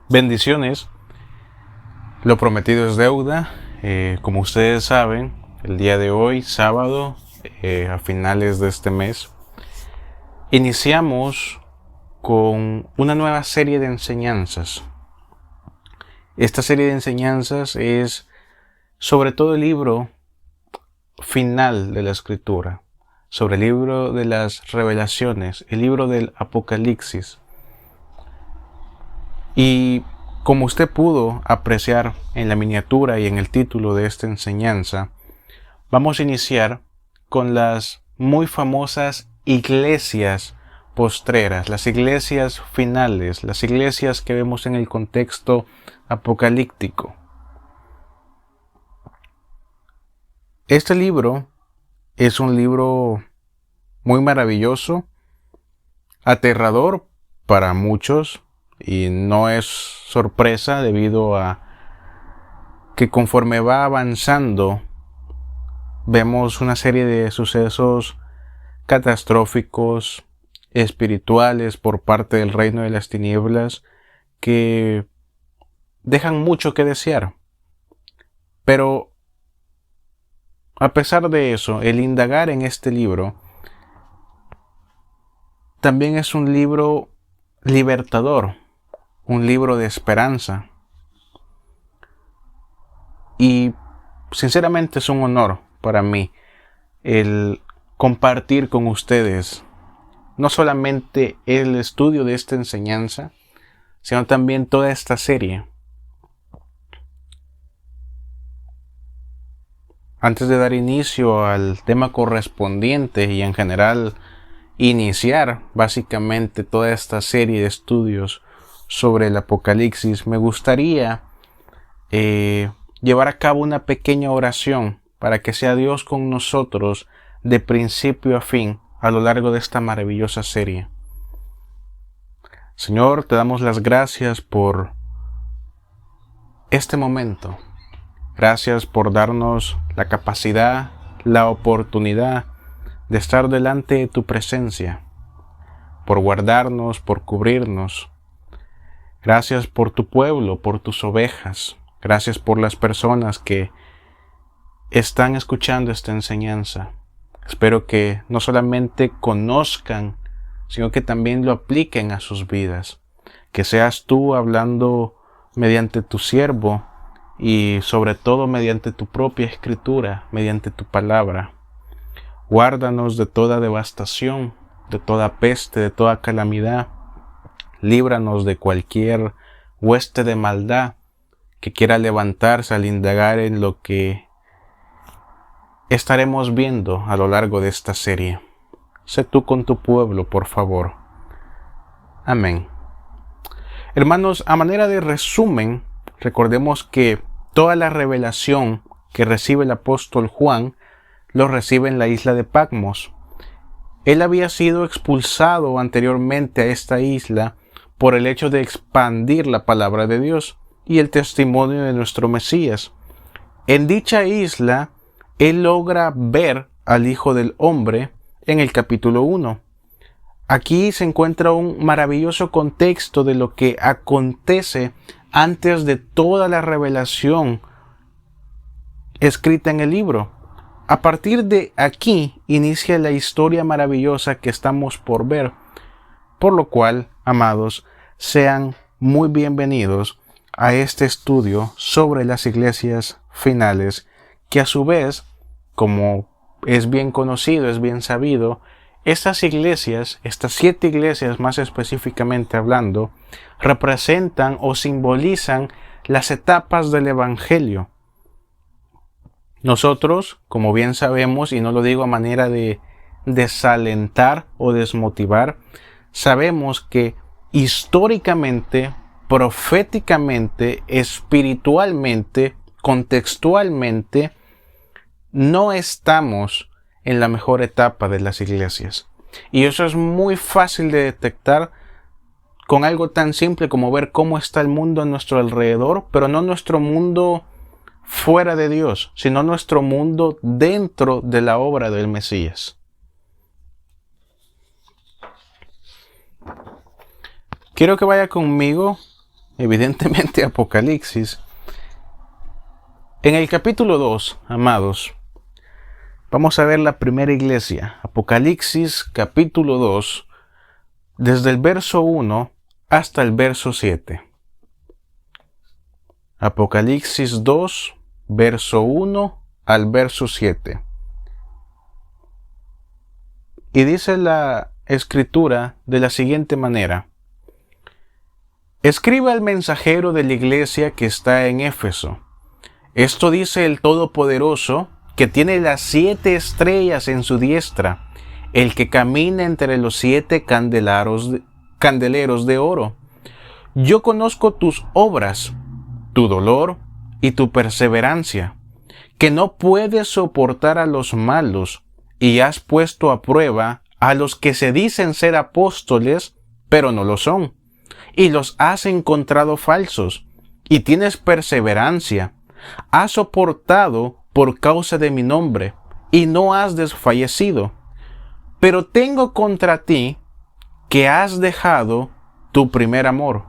Bendiciones, lo prometido es deuda. Como ustedes saben, el día de hoy, sábado, a finales de este mes, iniciamos con una nueva serie de enseñanzas. Esta serie de enseñanzas es sobre todo el libro final de la Escritura, sobre el libro de las revelaciones, el libro del Apocalipsis. Y como usted pudo apreciar en la miniatura y en el título de esta enseñanza, vamos a iniciar con las muy famosas iglesias postreras, las iglesias finales, las iglesias que vemos en el contexto apocalíptico. Este libro es un libro muy maravilloso, aterrador para muchos, y no es sorpresa debido a que conforme va avanzando vemos una serie de sucesos catastróficos, espirituales por parte del reino de las tinieblas que dejan mucho que desear. Pero a pesar de eso, el indagar en este libro también es un libro libertador, un libro de esperanza. Y sinceramente es un honor para mí el compartir con ustedes no solamente el estudio de esta enseñanza, sino también toda esta serie. Antes de dar inicio al tema correspondiente y en general iniciar básicamente toda esta serie de estudios sobre el Apocalipsis, me gustaría llevar a cabo una pequeña oración para que sea Dios con nosotros de principio a fin a lo largo de esta maravillosa serie. Señor, te damos las gracias por este momento. Gracias por darnos la capacidad, la oportunidad de estar delante de tu presencia, por guardarnos, por cubrirnos. Gracias por tu pueblo, por tus ovejas. Gracias por las personas que están escuchando esta enseñanza. Espero que no solamente conozcan, sino que también lo apliquen a sus vidas. Que seas tú hablando mediante tu siervo y sobre todo mediante tu propia escritura, mediante tu palabra. Guárdanos de toda devastación, de toda peste, de toda calamidad. Líbranos de cualquier hueste de maldad que quiera levantarse al indagar en lo que estaremos viendo a lo largo de esta serie. Sé tú con tu pueblo, por favor. Amén. Hermanos, a manera de resumen, recordemos que toda la revelación que recibe el apóstol Juan lo recibe en la isla de Patmos. Él había sido expulsado anteriormente a esta isla por el hecho de expandir la palabra de Dios y el testimonio de nuestro Mesías. En dicha isla, él logra ver al Hijo del Hombre en el capítulo 1. Aquí se encuentra un maravilloso contexto de lo que acontece antes de toda la revelación escrita en el libro. A partir de aquí inicia la historia maravillosa que estamos por ver, por lo cual, amados, sean muy bienvenidos a este estudio sobre las iglesias finales, que a su vez, como es bien conocido, es bien sabido, estas iglesias, estas 7 iglesias más específicamente hablando, representan o simbolizan las etapas del Evangelio. Nosotros, como bien sabemos, y no lo digo a manera de desalentar o desmotivar, sabemos que históricamente, proféticamente, espiritualmente, contextualmente, no estamos en la mejor etapa de las iglesias. Y eso es muy fácil de detectar con algo tan simple como ver cómo está el mundo a nuestro alrededor, pero no nuestro mundo fuera de Dios, sino nuestro mundo dentro de la obra del Mesías. Quiero que vaya conmigo evidentemente Apocalipsis. En el capítulo 2, amados, vamos a ver la primera iglesia. Apocalipsis capítulo 2, desde el verso 1 hasta el verso 7. Apocalipsis 2, verso 1 al verso 7. Y dice la escritura de la siguiente manera: escribe al mensajero de la iglesia que está en Éfeso. Esto dice el Todopoderoso, que tiene las 7 estrellas en su diestra, el que camina entre los 7 candeleros de oro. Yo conozco tus obras, tu dolor y tu perseverancia, que no puedes soportar a los malos, y has puesto a prueba a los que se dicen ser apóstoles, pero no lo son, y los has encontrado falsos, y tienes perseverancia. Has soportado por causa de mi nombre, y no has desfallecido. Pero tengo contra ti que has dejado tu primer amor.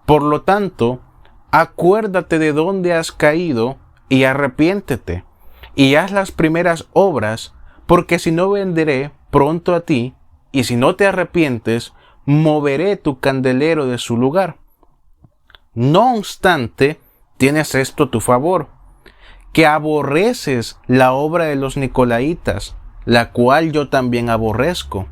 Por lo tanto, acuérdate de dónde has caído, y arrepiéntete, y haz las primeras obras, porque si no vendré pronto a ti, y si no te arrepientes, moveré tu candelero de su lugar. No obstante, tienes esto a tu favor, que aborreces la obra de los Nicolaitas, la cual yo también aborrezco.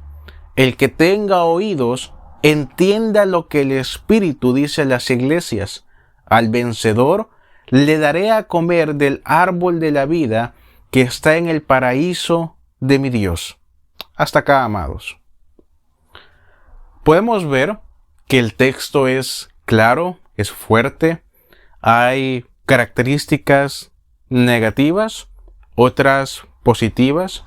El que tenga oídos, entienda lo que el Espíritu dice a las iglesias. Al vencedor le daré a comer del árbol de la vida que está en el paraíso de mi Dios. Hasta acá, amados. Podemos ver que el texto es claro, es fuerte. Hay características negativas, otras positivas.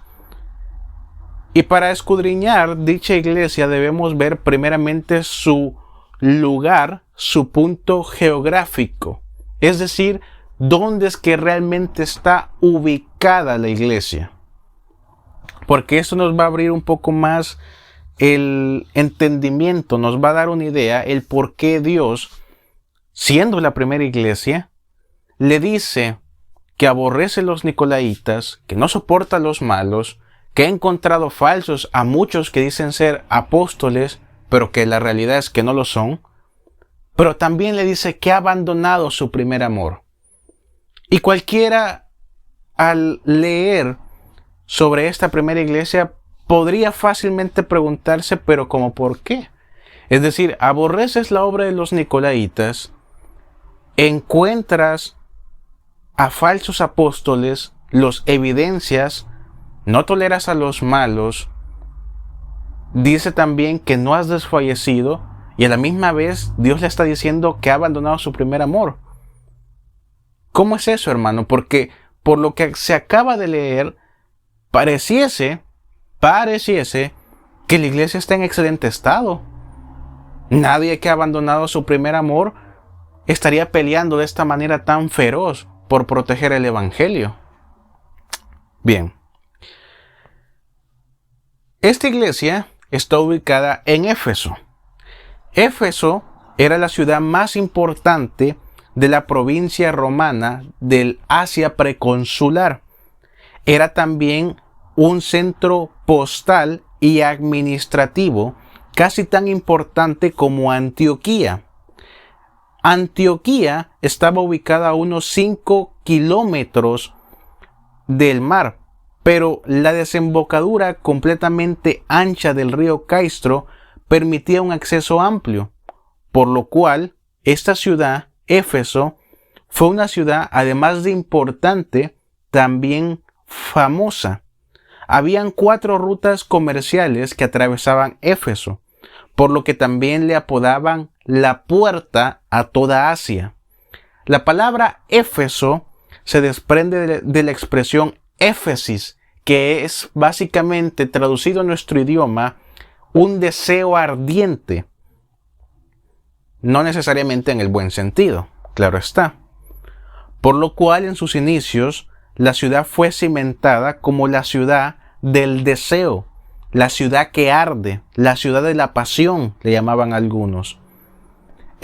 Y para escudriñar dicha iglesia debemos ver primeramente su lugar, su punto geográfico. Es decir, dónde es que realmente está ubicada la iglesia. Porque eso nos va a abrir un poco más el entendimiento, nos va a dar una idea, el por qué Dios, siendo la primera iglesia, le dice que aborrece a los nicolaitas, que no soporta a los malos, que ha encontrado falsos a muchos que dicen ser apóstoles, pero que la realidad es que no lo son, pero también le dice que ha abandonado su primer amor. Y cualquiera, al leer sobre esta primera iglesia, podría fácilmente preguntarse, pero ¿cómo por qué? Es decir, aborreces la obra de los nicolaitas, encuentras a falsos apóstoles, los evidencias, no toleras a los malos, dice también que no has desfallecido, y a la misma vez Dios le está diciendo que ha abandonado su primer amor. ¿Cómo es eso, hermano? Porque por lo que se acaba de leer, pareciese que la iglesia está en excelente estado. Nadie que ha abandonado su primer amor estaría peleando de esta manera tan feroz por proteger el evangelio. Bien. Esta iglesia está ubicada en Éfeso. Éfeso era la ciudad más importante de la provincia romana del Asia preconsular. Era también un centro postal y administrativo casi tan importante como Antioquía. Antioquía estaba ubicada a unos 5 kilómetros del mar, pero la desembocadura completamente ancha del río Caistro permitía un acceso amplio, por lo cual esta ciudad, Éfeso, fue una ciudad, además de importante, también famosa. Habían 4 rutas comerciales que atravesaban Éfeso, por lo que también le apodaban la puerta a toda Asia. La palabra Éfeso se desprende de la expresión éfesis, que es básicamente, traducido a nuestro idioma, un deseo ardiente. No necesariamente en el buen sentido, claro está. Por lo cual en sus inicios la ciudad fue cimentada como la ciudad del deseo, la ciudad que arde, la ciudad de la pasión, le llamaban algunos.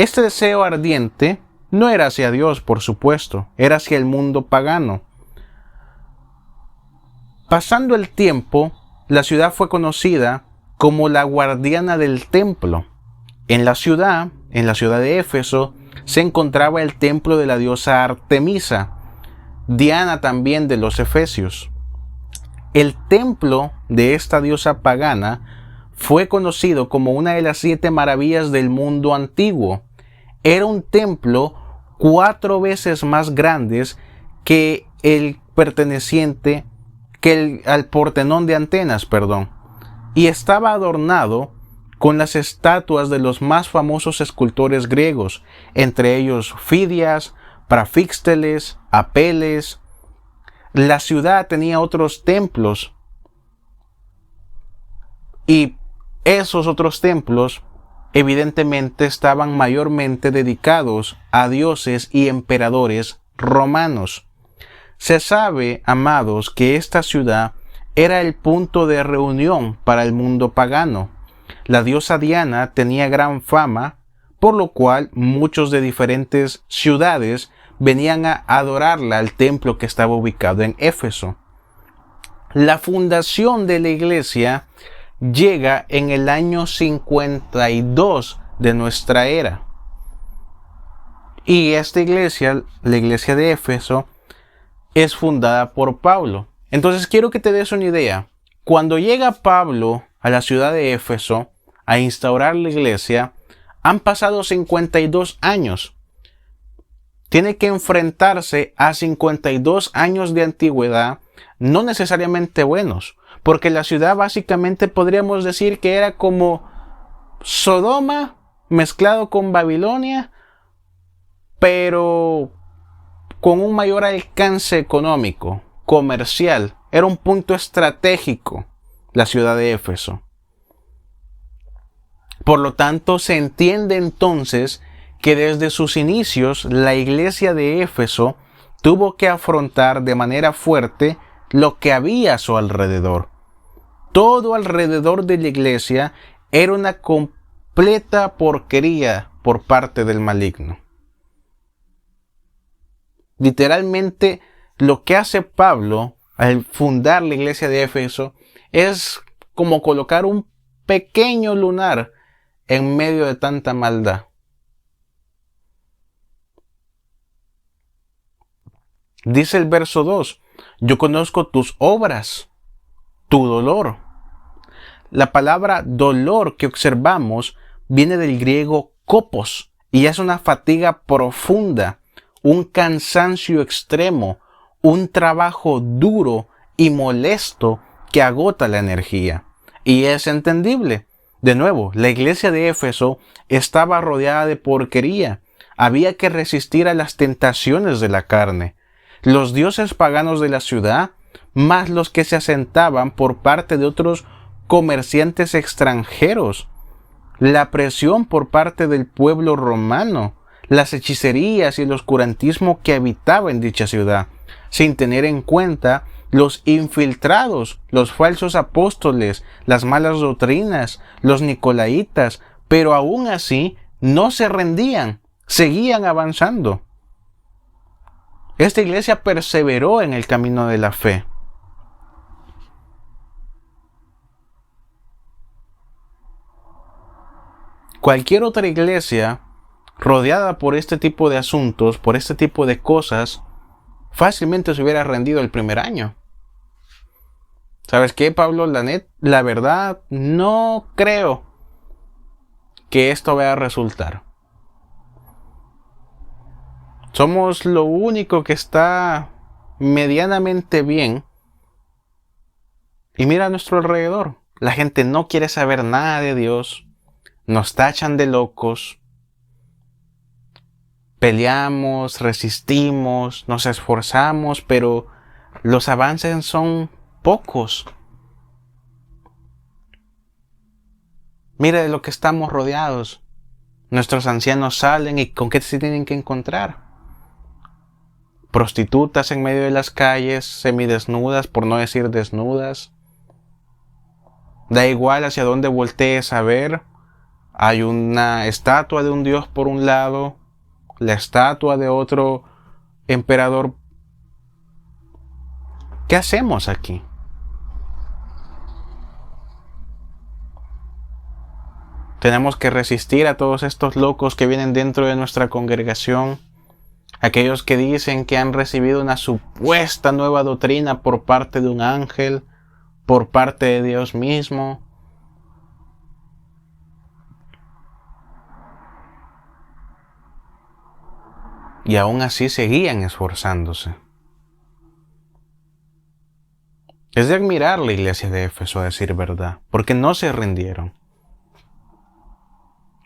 Este deseo ardiente no era hacia Dios, por supuesto, era hacia el mundo pagano. Pasando el tiempo, la ciudad fue conocida como la guardiana del templo. En la ciudad de Éfeso, se encontraba el templo de la diosa Artemisa, Diana también de los efesios. El templo de esta diosa pagana fue conocido como una de las 7 maravillas del mundo antiguo. Era un templo 4 veces más grande que el perteneciente al Portenón de Atenas, y estaba adornado con las estatuas de los más famosos escultores griegos, entre ellos Fidias, Prafísteles, Apeles. La ciudad tenía otros templos, y esos otros templos evidentemente estaban mayormente dedicados a dioses y emperadores romanos. Se sabe, amados, que esta ciudad era el punto de reunión para el mundo pagano. La diosa Diana tenía gran fama, por lo cual muchos de diferentes ciudades venían a adorarla al templo que estaba ubicado en Éfeso. La fundación de la iglesia llega en el año 52 de nuestra era. Y esta iglesia, la iglesia de Éfeso, es fundada por Pablo. Entonces quiero que te des una idea. Cuando llega Pablo a la ciudad de Éfeso a instaurar la iglesia, han pasado 52 años. Tiene que enfrentarse a 52 años de antigüedad, no necesariamente buenos, porque la ciudad básicamente podríamos decir que era como Sodoma mezclado con Babilonia, pero con un mayor alcance económico, comercial. Era un punto estratégico la ciudad de Éfeso. Por lo tanto, se entiende entonces que desde sus inicios la iglesia de Éfeso tuvo que afrontar de manera fuerte lo que había a su alrededor. Todo alrededor de la iglesia era una completa porquería por parte del maligno. Literalmente, lo que hace Pablo al fundar la iglesia de Éfeso es como colocar un pequeño lunar en medio de tanta maldad. Dice el verso 2, yo conozco tus obras, tu dolor. La palabra dolor que observamos viene del griego kopos y es una fatiga profunda, un cansancio extremo, un trabajo duro y molesto que agota la energía. Y es entendible. De nuevo, la iglesia de Éfeso estaba rodeada de porquería. Había que resistir a las tentaciones de la carne. Los dioses paganos de la ciudad, más los que se asentaban por parte de otros comerciantes extranjeros, la presión por parte del pueblo romano, las hechicerías y el oscurantismo que habitaba en dicha ciudad, sin tener en cuenta los infiltrados, los falsos apóstoles, las malas doctrinas, los nicolaitas, pero aún así no se rendían, seguían avanzando. Esta iglesia perseveró en el camino de la fe. Cualquier otra iglesia rodeada por este tipo de asuntos, por este tipo de cosas, fácilmente se hubiera rendido el primer año. ¿Sabes qué, Pablo? La verdad, no creo que esto vaya a resultar. Somos lo único que está medianamente bien. Y mira a nuestro alrededor. La gente no quiere saber nada de Dios. Nos tachan de locos. Peleamos, resistimos, nos esforzamos, pero los avances son pocos. Mira de lo que estamos rodeados. Nuestros ancianos salen y ¿con qué se tienen que encontrar? Prostitutas en medio de las calles, semidesnudas, por no decir desnudas. Da igual hacia dónde voltees a ver, Hay una estatua de un dios por un lado, la estatua de otro emperador. ¿Qué hacemos aquí? Tenemos que resistir a todos estos locos que vienen dentro de nuestra congregación, aquellos que dicen que han recibido una supuesta nueva doctrina por parte de un ángel, por parte de Dios mismo. Y aún así seguían esforzándose. Es de admirar la iglesia de Éfeso, a decir verdad, porque no se rindieron.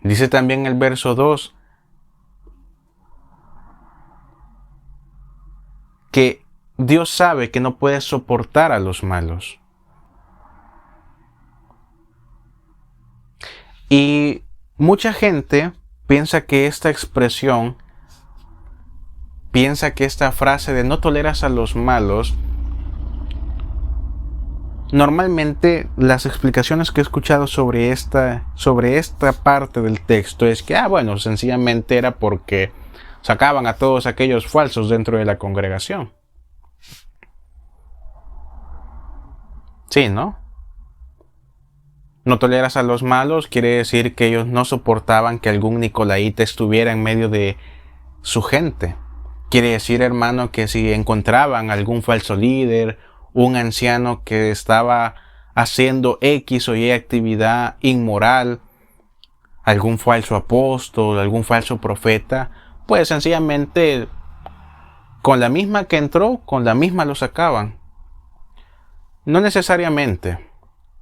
Dice también el verso 2 que Dios sabe que no puede soportar a los malos. Y mucha gente piensa que esta expresión, piensa que esta frase de no toleras a los malos, normalmente las explicaciones que he escuchado sobre esta parte del texto es que, bueno, sencillamente era porque sacaban a todos aquellos falsos dentro de la congregación. Sí, ¿no? No toleras a los malos quiere decir que ellos no soportaban que algún nicolaíta estuviera en medio de su gente. Quiere decir, hermano, que si encontraban algún falso líder, un anciano que estaba haciendo X o Y actividad inmoral, algún falso apóstol, algún falso profeta, pues sencillamente con la misma que entró, con la misma lo sacaban. No necesariamente.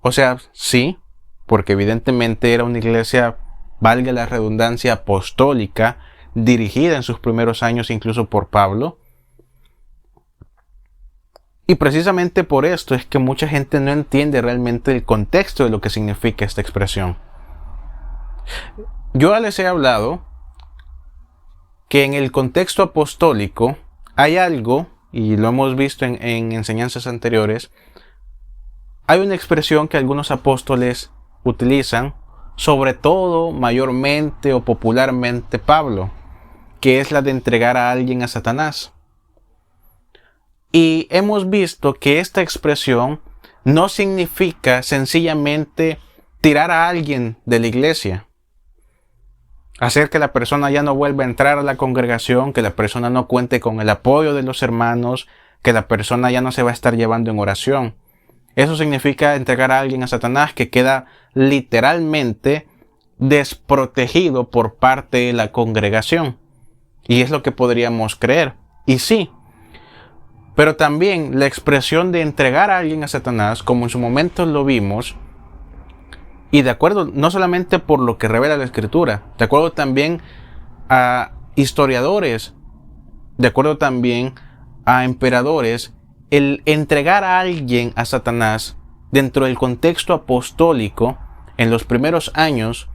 O sea, sí, porque evidentemente era una iglesia, valga la redundancia, apostólica, dirigida en sus primeros años incluso por Pablo. Y precisamente por esto es que mucha gente no entiende realmente el contexto de lo que significa esta expresión. Yo les he hablado que en el contexto apostólico hay algo, y lo hemos visto en enseñanzas anteriores, hay una expresión que algunos apóstoles utilizan, sobre todo, mayormente o popularmente Pablo, que es la de entregar a alguien a Satanás. Y hemos visto que esta expresión no significa sencillamente tirar a alguien de la iglesia, hacer que la persona ya no vuelva a entrar a la congregación, que la persona no cuente con el apoyo de los hermanos, que la persona ya no se va a estar llevando en oración. Eso significa entregar a alguien a Satanás que queda literalmente desprotegido por parte de la congregación. Y es lo que podríamos creer. Y sí. Pero también la expresión de entregar a alguien a Satanás, como en su momento lo vimos, y de acuerdo no solamente por lo que revela la Escritura, de acuerdo también a historiadores, de acuerdo también a emperadores, el entregar a alguien a Satanás dentro del contexto apostólico en los primeros años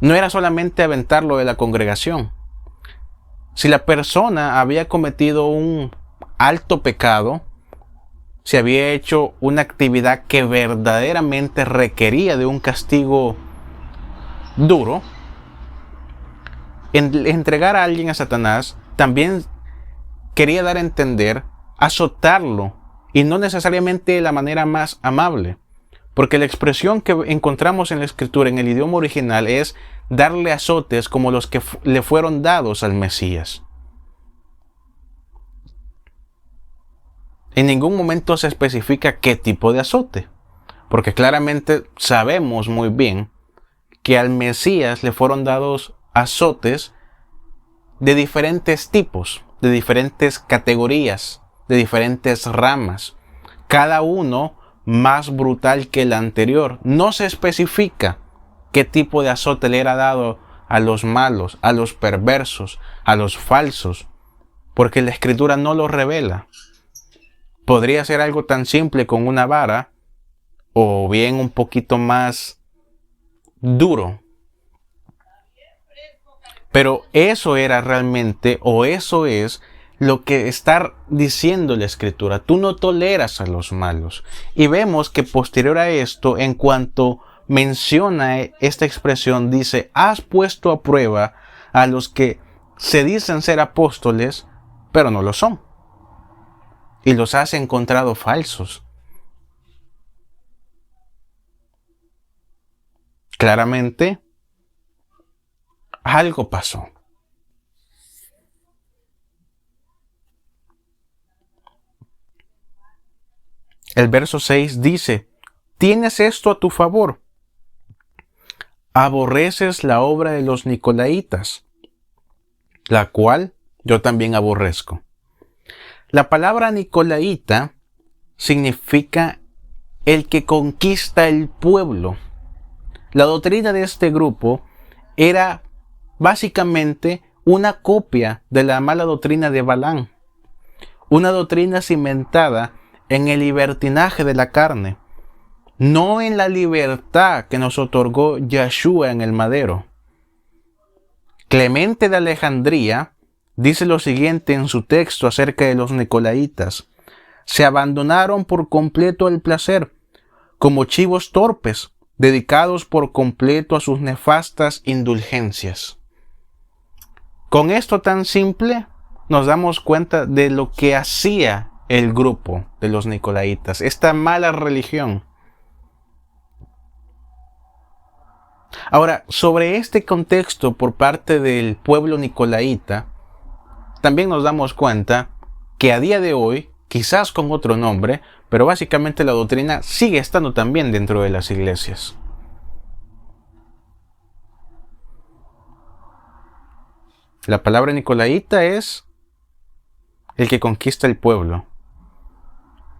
no era solamente aventarlo de la congregación. Si la persona había cometido un alto pecado, si había hecho una actividad que verdaderamente requería de un castigo duro, entregar a alguien a Satanás también quería dar a entender azotarlo, y no necesariamente de la manera más amable, porque la expresión que encontramos en la Escritura en el idioma original es darle azotes como los que le fueron dados al Mesías. En ningún momento se especifica qué tipo de azote, porque claramente sabemos muy bien que al Mesías le fueron dados azotes de diferentes tipos, de diferentes categorías, de diferentes ramas, cada uno más brutal que el anterior. No se especifica qué tipo de azote le era dado a los malos, a los perversos, a los falsos, porque la Escritura no lo revela. Podría ser algo tan simple con una vara, o bien un poquito más duro. Pero eso era realmente, o eso es lo que está diciendo la Escritura. Tú no toleras a los malos. Y vemos que posterior a esto, en cuanto menciona esta expresión, dice, has puesto a prueba a los que se dicen ser apóstoles, pero no lo son. Y los has encontrado falsos. Claramente, algo pasó. El verso 6 dice, tienes esto a tu favor. Aborreces la obra de los nicolaítas, la cual yo también aborrezco. La palabra nicolaíta significa el que conquista el pueblo. La doctrina de este grupo era básicamente una copia de la mala doctrina de Balaam, una doctrina cimentada en el libertinaje de la carne, no en la libertad que nos otorgó Yeshua en el madero. Clemente de Alejandría dice lo siguiente en su texto acerca de los nicolaítas: se abandonaron por completo al placer, como chivos torpes, dedicados por completo a sus nefastas indulgencias. Con esto tan simple, nos damos cuenta de lo que hacía el grupo de los nicolaítas, esta mala religión. Ahora, sobre este contexto por parte del pueblo nicolaíta, también nos damos cuenta que a día de hoy, quizás con otro nombre, pero básicamente la doctrina sigue estando también dentro de las iglesias. La palabra nicolaíta es el que conquista el pueblo.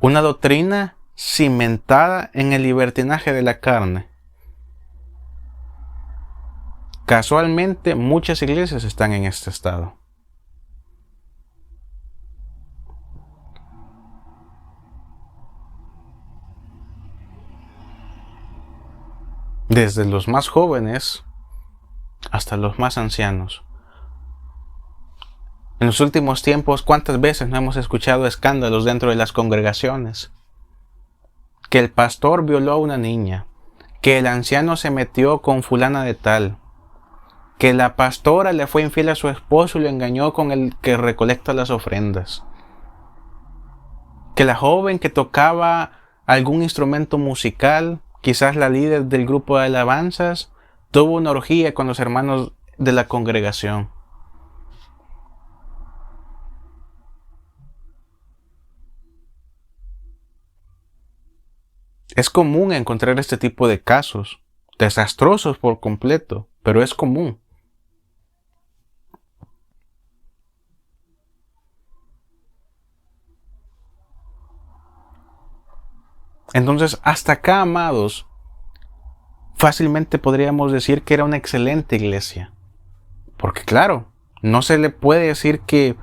Una doctrina cimentada en el libertinaje de la carne. Casualmente, muchas iglesias están en este estado. Desde los más jóvenes hasta los más ancianos. En los últimos tiempos, ¿cuántas veces no hemos escuchado escándalos dentro de las congregaciones? Que el pastor violó a una niña, que el anciano se metió con fulana de tal, que la pastora le fue infiel a su esposo y lo engañó con el que recolecta las ofrendas, que la joven que tocaba algún instrumento musical, quizás la líder del grupo de alabanzas, tuvo una orgía con los hermanos de la congregación. Es común encontrar este tipo de casos, desastrosos por completo, pero es común. Entonces, hasta acá, amados, fácilmente podríamos decir que era una excelente iglesia. Porque claro, no se le puede decir que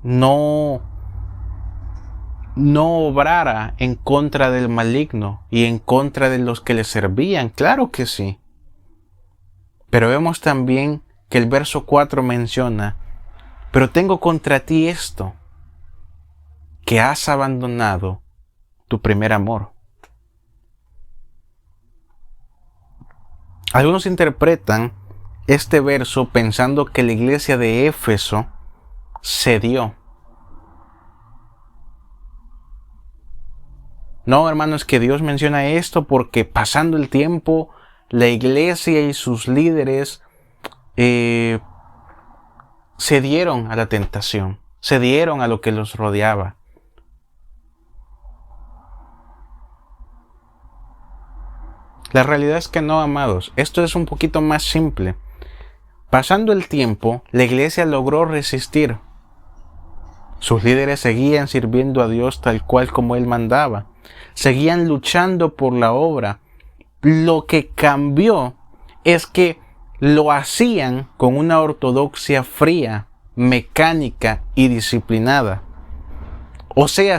no obrara en contra del maligno y en contra de los que le servían. Claro que sí. Pero vemos también que el verso 4 menciona: pero tengo contra ti esto, que has abandonado tu primer amor. Algunos interpretan este verso pensando que la iglesia de Éfeso cedió. No, hermanos, que Dios menciona esto porque pasando el tiempo, la iglesia y sus líderes cedieron a la tentación, cedieron a lo que los rodeaba. La realidad es que no, amados. Esto es un poquito más simple. Pasando el tiempo, la iglesia logró resistir. Sus líderes seguían sirviendo a Dios tal cual como Él mandaba. Seguían luchando por la obra. Lo que cambió es que lo hacían con una ortodoxia fría, mecánica y disciplinada. O sea,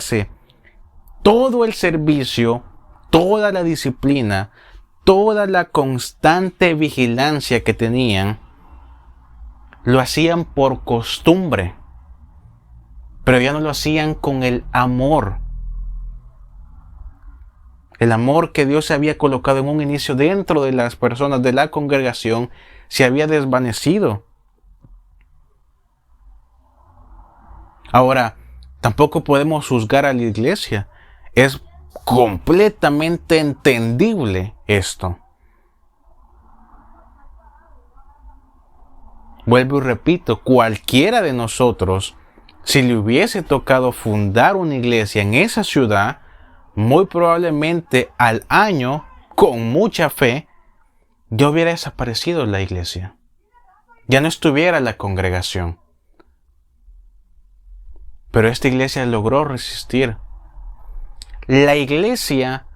todo el servicio, toda la disciplina, toda la constante vigilancia que tenían, lo hacían por costumbre, pero ya no lo hacían con el amor. El amor que Dios se había colocado en un inicio dentro de las personas de la congregación se había desvanecido. Ahora, tampoco podemos juzgar a la iglesia. Es completamente entendible esto. Vuelvo y repito, cualquiera de nosotros, si le hubiese tocado fundar una iglesia en esa ciudad, muy probablemente al año, con mucha fe, ya hubiera desaparecido la iglesia. Ya no estuviera la congregación. Pero esta iglesia logró resistir. La iglesia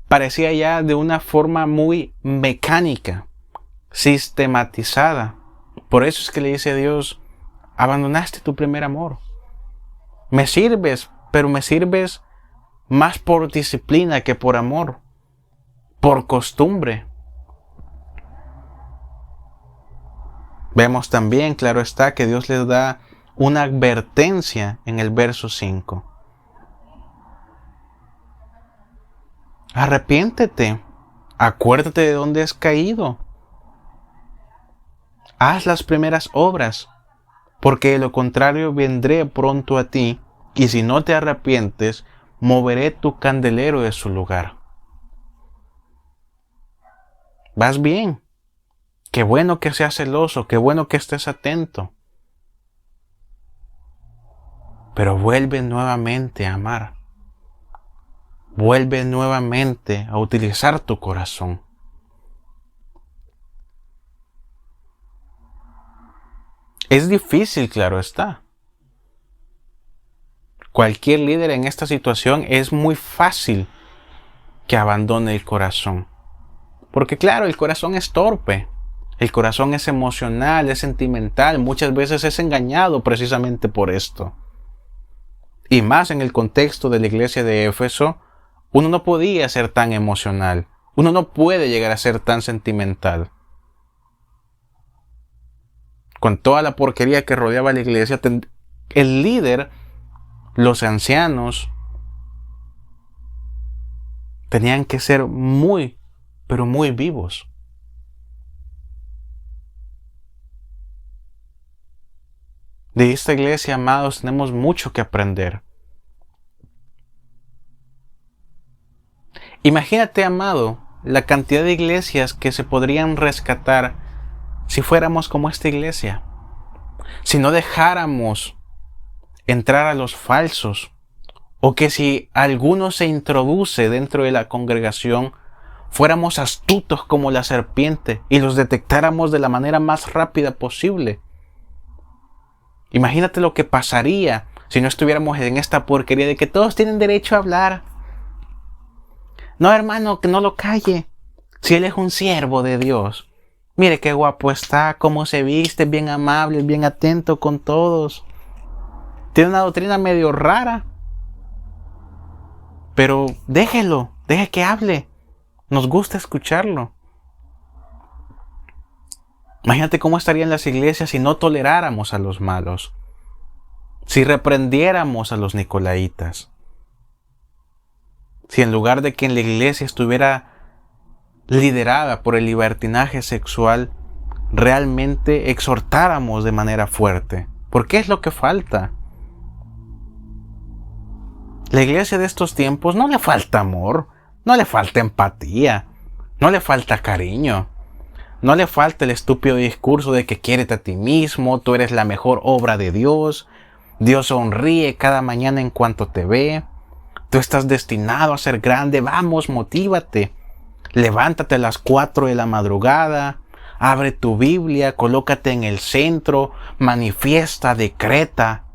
parecía ya de una forma muy mecánica, sistematizada. Por eso es que le dice a Dios, abandonaste tu primer amor. Me sirves, pero me sirves más por disciplina que por amor, por costumbre. Vemos también, claro está, que Dios les da una advertencia en el verso 5. Arrepiéntete, acuérdate de dónde has caído. Haz las primeras obras, porque de lo contrario vendré pronto a ti, y si no te arrepientes, moveré tu candelero de su lugar. Vas bien. Qué bueno que seas celoso, qué bueno que estés atento. Pero vuelve nuevamente a amar. Vuelve nuevamente a utilizar tu corazón. Es difícil, claro está. Cualquier líder en esta situación es muy fácil que abandone el corazón. Porque claro, el corazón es torpe. El corazón es emocional, es sentimental. Muchas veces es engañado precisamente por esto. Y más en el contexto de la iglesia de Éfeso, uno no podía ser tan emocional. Uno no puede llegar a ser tan sentimental. Con toda la porquería que rodeaba la iglesia, el líder, los ancianos, tenían que ser muy, pero muy vivos. De esta iglesia, amados, tenemos mucho que aprender. Imagínate, amado, la cantidad de iglesias que se podrían rescatar si fuéramos como esta iglesia. Si no dejáramos entrar a los falsos, o que si alguno se introduce dentro de la congregación, fuéramos astutos como la serpiente y los detectáramos de la manera más rápida posible. Imagínate lo que pasaría si no estuviéramos en esta porquería de que todos tienen derecho a hablar. No, hermano, que no lo calle. Si él es un siervo de Dios. Mire qué guapo está, cómo se viste, bien amable, bien atento con todos. Tiene una doctrina medio rara. Pero déjelo, deje que hable. Nos gusta escucharlo. Imagínate cómo estarían las iglesias si no toleráramos a los malos. Si reprendiéramos a los nicolaitas. Si en lugar de que en la iglesia estuviera liderada por el libertinaje sexual, realmente exhortáramos de manera fuerte. ¿Por qué es lo que falta? La iglesia de estos tiempos no le falta amor, no le falta empatía, no le falta cariño. No le falta el estúpido discurso de que quiérete a ti mismo, tú eres la mejor obra de Dios, Dios sonríe cada mañana en cuanto te ve, tú estás destinado a ser grande, vamos, motívate, levántate a las 4 de la madrugada, abre tu Biblia, colócate en el centro, manifiesta, decreta.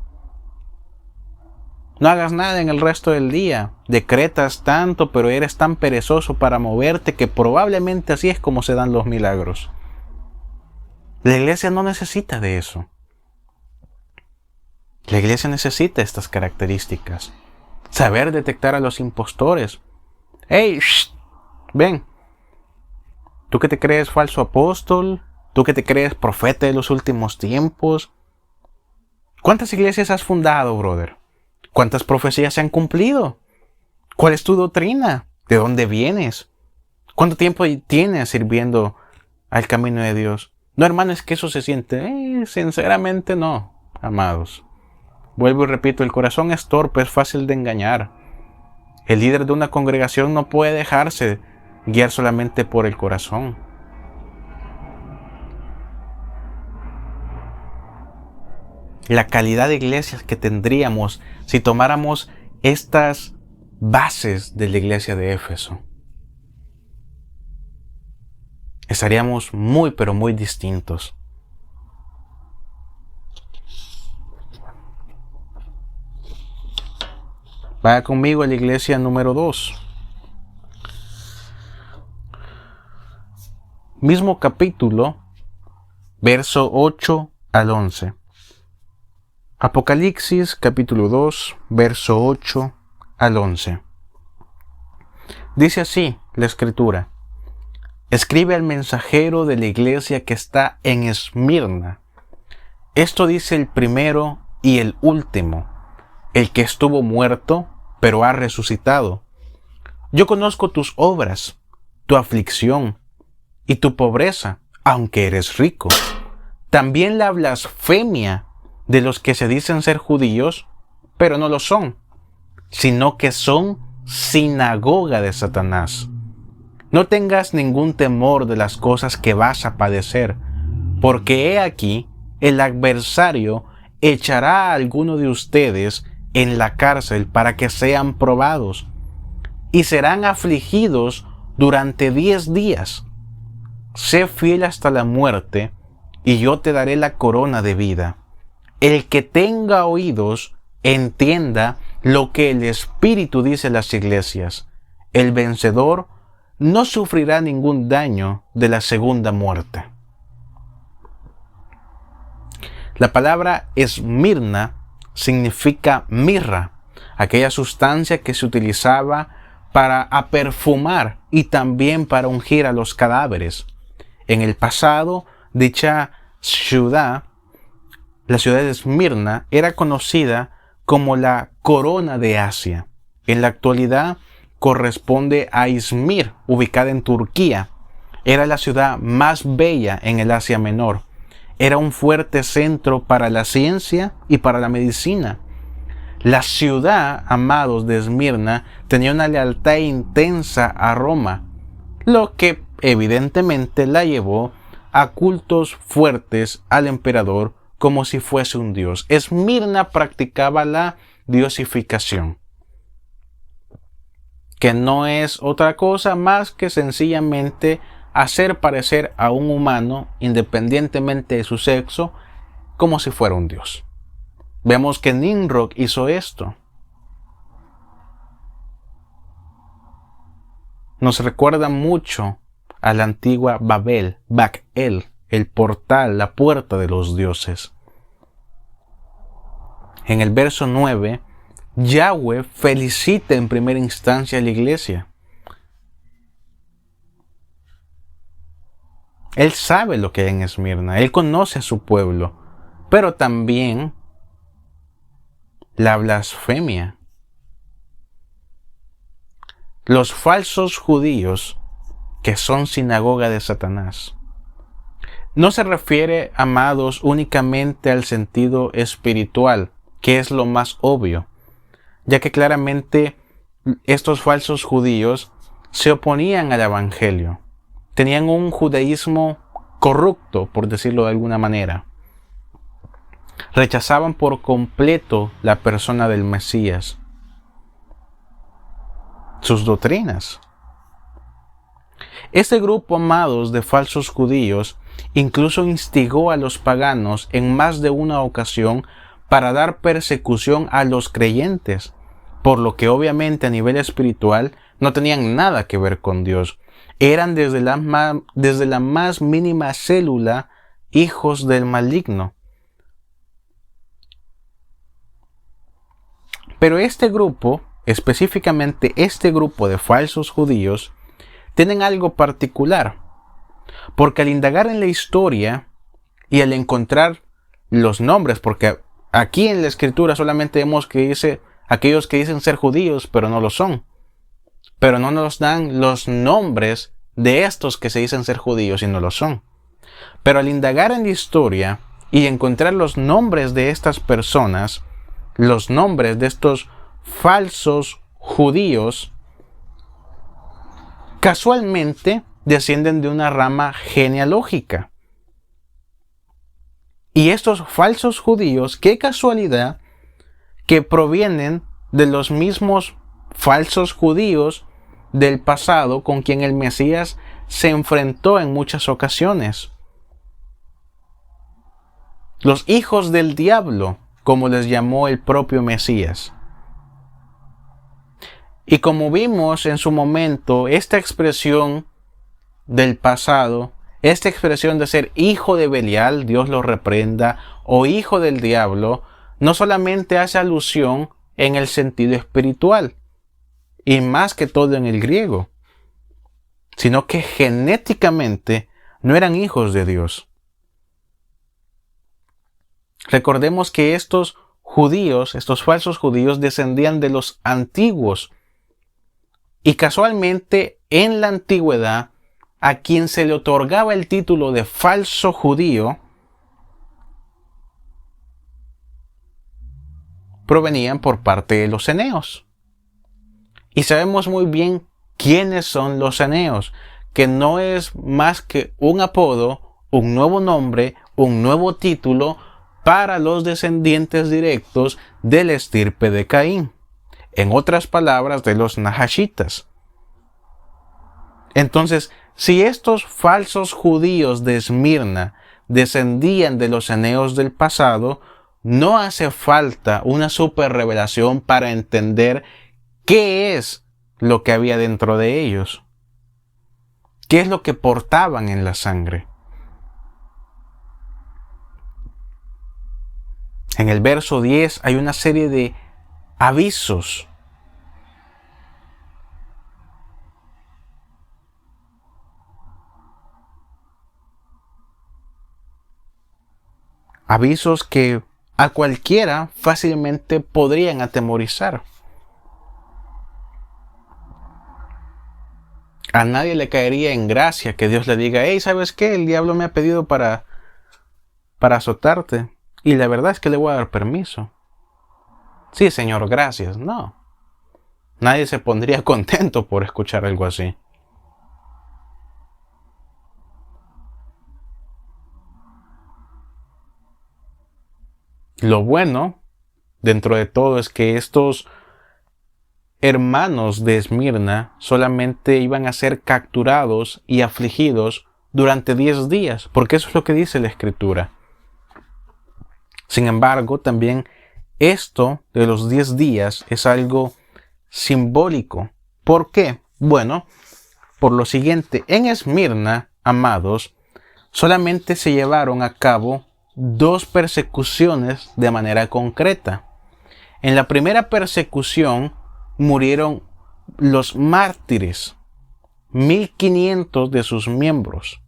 No hagas nada en el resto del día, decretas tanto, pero eres tan perezoso para moverte que probablemente así es como se dan los milagros. La iglesia no necesita de eso. La iglesia necesita estas características. Saber detectar a los impostores. ¡Hey! Ven. ¿Tú que te crees falso apóstol? ¿Tú que te crees profeta de los últimos tiempos? ¿Cuántas iglesias has fundado, brother? ¿Cuántas profecías se han cumplido? ¿Cuál es tu doctrina? ¿De dónde vienes? ¿Cuánto tiempo tienes sirviendo al camino de Dios? No, hermano, es que eso se siente. Sinceramente no, amados. Vuelvo y repito, el corazón es torpe, es fácil de engañar. El líder de una congregación no puede dejarse guiar solamente por el corazón. La calidad de iglesias que tendríamos si tomáramos estas bases de la iglesia de Éfeso. Estaríamos muy, pero muy distintos. Vaya conmigo a la iglesia número 2. Mismo capítulo, verso 8 al 11. Apocalipsis capítulo 2, verso 8 al 11. Dice así la escritura: escribe al mensajero de la iglesia que está en Esmirna. Esto dice el primero y el último, el que estuvo muerto, pero ha resucitado. Yo conozco tus obras, tu aflicción y tu pobreza, aunque eres rico. También la blasfemia de los que se dicen ser judíos, pero no lo son, sino que son sinagoga de Satanás. No tengas ningún temor de las cosas que vas a padecer, porque he aquí, el adversario echará a alguno de ustedes en la cárcel para que sean probados, y serán afligidos durante 10 días. Sé fiel hasta la muerte, y yo te daré la corona de vida. El que tenga oídos, entienda lo que el Espíritu dice a las iglesias. El vencedor no sufrirá ningún daño de la segunda muerte. La palabra Esmirna significa mirra, aquella sustancia que se utilizaba para perfumar y también para ungir a los cadáveres. En el pasado, dicha ciudad, la ciudad de Esmirna, era conocida como la corona de Asia. En la actualidad corresponde a Izmir, ubicada en Turquía. Era la ciudad más bella en el Asia Menor. Era un fuerte centro para la ciencia y para la medicina. La ciudad, amados, de Esmirna tenía una lealtad intensa a Roma, lo que evidentemente la llevó a cultos fuertes al emperador como si fuese un dios. Esmirna practicaba la diosificación, que no es otra cosa más que sencillamente hacer parecer a un humano, independientemente de su sexo, como si fuera un dios. Vemos que Nimrod hizo esto. Nos recuerda mucho a la antigua Babel, Bak-el, el portal, la puerta de los dioses. En el verso 9, Yahweh felicita en primera instancia a la iglesia. Él sabe lo que hay en Esmirna, Él conoce a su pueblo, pero también la blasfemia. Los falsos judíos que son sinagoga de Satanás. No se refiere, amados, únicamente al sentido espiritual, que es lo más obvio, ya que claramente estos falsos judíos se oponían al evangelio. Tenían un judaísmo corrupto, por decirlo de alguna manera. Rechazaban por completo la persona del Mesías, sus doctrinas. Este grupo, amados, de falsos judíos incluso instigó a los paganos en más de una ocasión para dar persecución a los creyentes, por lo que obviamente a nivel espiritual no tenían nada que ver con Dios. Eran desde la más mínima célula hijos del maligno. Pero este grupo, específicamente este grupo de falsos judíos, tienen algo particular, porque al indagar en la historia y al encontrar los nombres, porque aquí en la escritura solamente vemos que dice aquellos que dicen ser judíos pero no lo son, pero no nos dan los nombres de estos que se dicen ser judíos y no lo son. Pero al indagar en la historia y encontrar los nombres de estas personas, los nombres de estos falsos judíos, casualmente descienden de una rama genealógica. Y estos falsos judíos, qué casualidad, que provienen de los mismos falsos judíos del pasado con quien el Mesías se enfrentó en muchas ocasiones. Los hijos del diablo, como les llamó el propio Mesías. Y como vimos en su momento, esta expresión del pasado, esta expresión de ser hijo de Belial, Dios lo reprenda, o hijo del diablo, no solamente hace alusión en el sentido espiritual, y más que todo en el griego, sino que genéticamente no eran hijos de Dios. Recordemos que estos judíos, estos falsos judíos, descendían de los antiguos, y casualmente en la antigüedad, a quien se le otorgaba el título de falso judío, provenían por parte de los eneos. Y sabemos muy bien quiénes son los eneos, que no es más que un apodo, un nuevo nombre, un nuevo título para los descendientes directos del estirpe de Caín. En otras palabras, de los nahashitas. Entonces, si estos falsos judíos de Esmirna descendían de los eneos del pasado, no hace falta una super revelación para entender qué es lo que había dentro de ellos. ¿Qué es lo que portaban en la sangre? En el verso 10 hay una serie de avisos. Avisos que a cualquiera fácilmente podrían atemorizar. A nadie le caería en gracia que Dios le diga: hey, ¿sabes qué? El diablo me ha pedido para azotarte. Y la verdad es que le voy a dar permiso. Sí, Señor, gracias. No. Nadie se pondría contento por escuchar algo así. Lo bueno, dentro de todo, es que estos hermanos de Esmirna solamente iban a ser capturados y afligidos durante 10 días, porque eso es lo que dice la Escritura. Sin embargo, también esto de los 10 días es algo simbólico. ¿Por qué? Bueno, por lo siguiente: en Esmirna, amados, solamente se llevaron a cabo 2 persecuciones de manera concreta. En la primera persecución murieron los mártires, 1500 de sus miembros.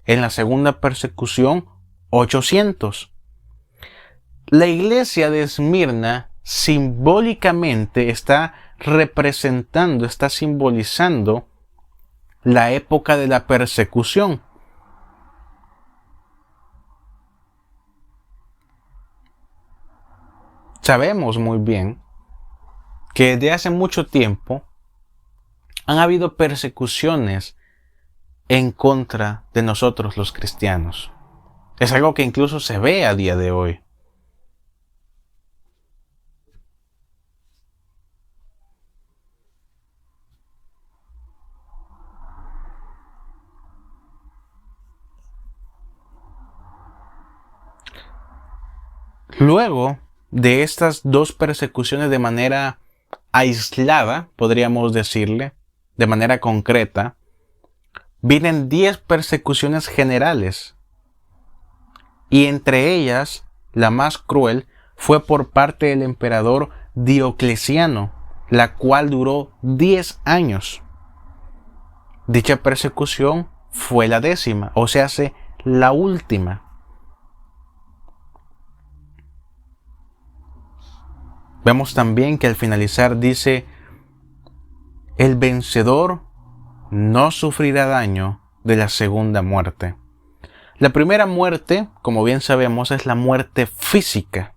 En la segunda persecución, 800. La iglesia de Esmirna simbólicamente está representando, está simbolizando la época de la persecución. Sabemos muy bien que desde hace mucho tiempo han habido persecuciones en contra de nosotros los cristianos. Es algo que incluso se ve a día de hoy. Luego de estas 2 persecuciones de manera aislada, podríamos decirle, de manera concreta, vienen 10 persecuciones generales. Y entre ellas, la más cruel fue por parte del emperador Diocleciano, la cual duró 10 años. Dicha persecución fue la 10ª, o sea, la última. Vemos también que al finalizar dice: el vencedor no sufrirá daño de la segunda muerte. La primera muerte, como bien sabemos, es la muerte física.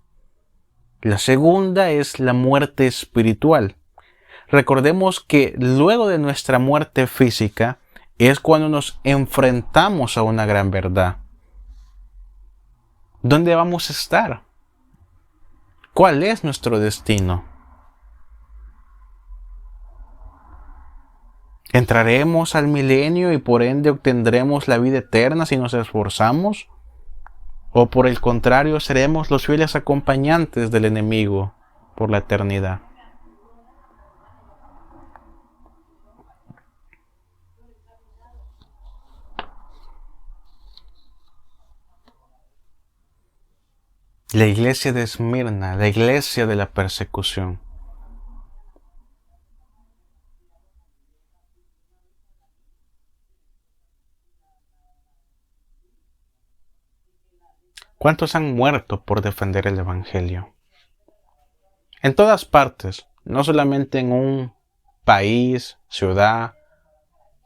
La segunda es la muerte espiritual. Recordemos que luego de nuestra muerte física es cuando nos enfrentamos a una gran verdad. ¿Dónde vamos a estar? ¿Cuál es nuestro destino? ¿Entraremos al milenio y por ende obtendremos la vida eterna si nos esforzamos? ¿O por el contrario seremos los fieles acompañantes del enemigo por la eternidad? La iglesia de Esmirna, la iglesia de la persecución. ¿Cuántos han muerto por defender el Evangelio? En todas partes, no solamente en un país, ciudad,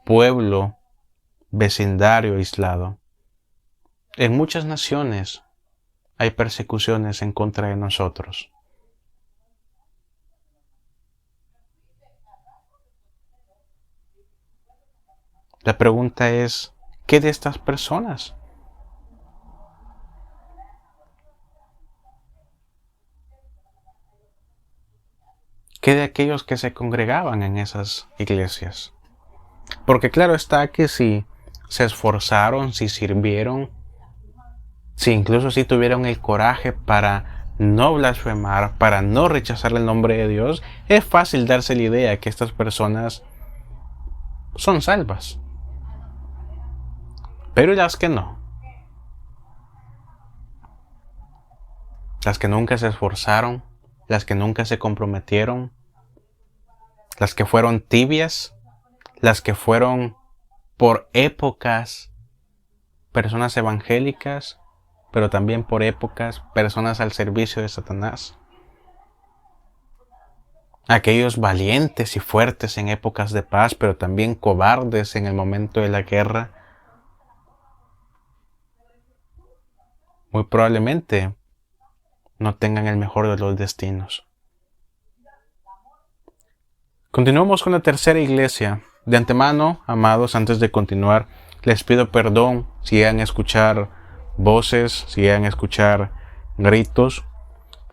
pueblo, vecindario aislado. En muchas naciones hay persecuciones en contra de nosotros. La pregunta es, ¿qué de estas personas? ¿Qué de aquellos que se congregaban en esas iglesias? Porque claro está que si se esforzaron, si sirvieron, si incluso si tuvieron el coraje para no blasfemar, para no rechazar el nombre de Dios, es fácil darse la idea que estas personas son salvas. Pero las que no, las que nunca se esforzaron, las que nunca se comprometieron, las que fueron tibias, las que fueron por épocas personas evangélicas, pero también por épocas personas al servicio de Satanás. Aquellos valientes y fuertes en épocas de paz, pero también cobardes en el momento de la guerra. Muy probablemente no tengan el mejor de los destinos. Continuamos con la tercera iglesia. De antemano, amados, antes de continuar, les pido perdón si llegan a escuchar voces, si llegan a escuchar gritos.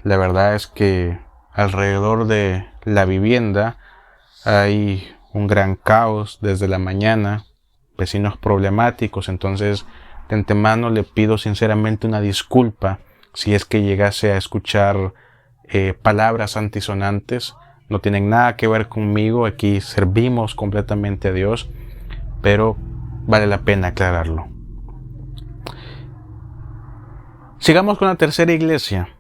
La verdad es que alrededor de la vivienda hay un gran caos desde la mañana, vecinos problemáticos, entonces de antemano le pido sinceramente una disculpa si es que llegase a escuchar palabras antisonantes. No tienen nada que ver conmigo, aquí servimos completamente a Dios, pero vale la pena aclararlo. Sigamos con la tercera iglesia.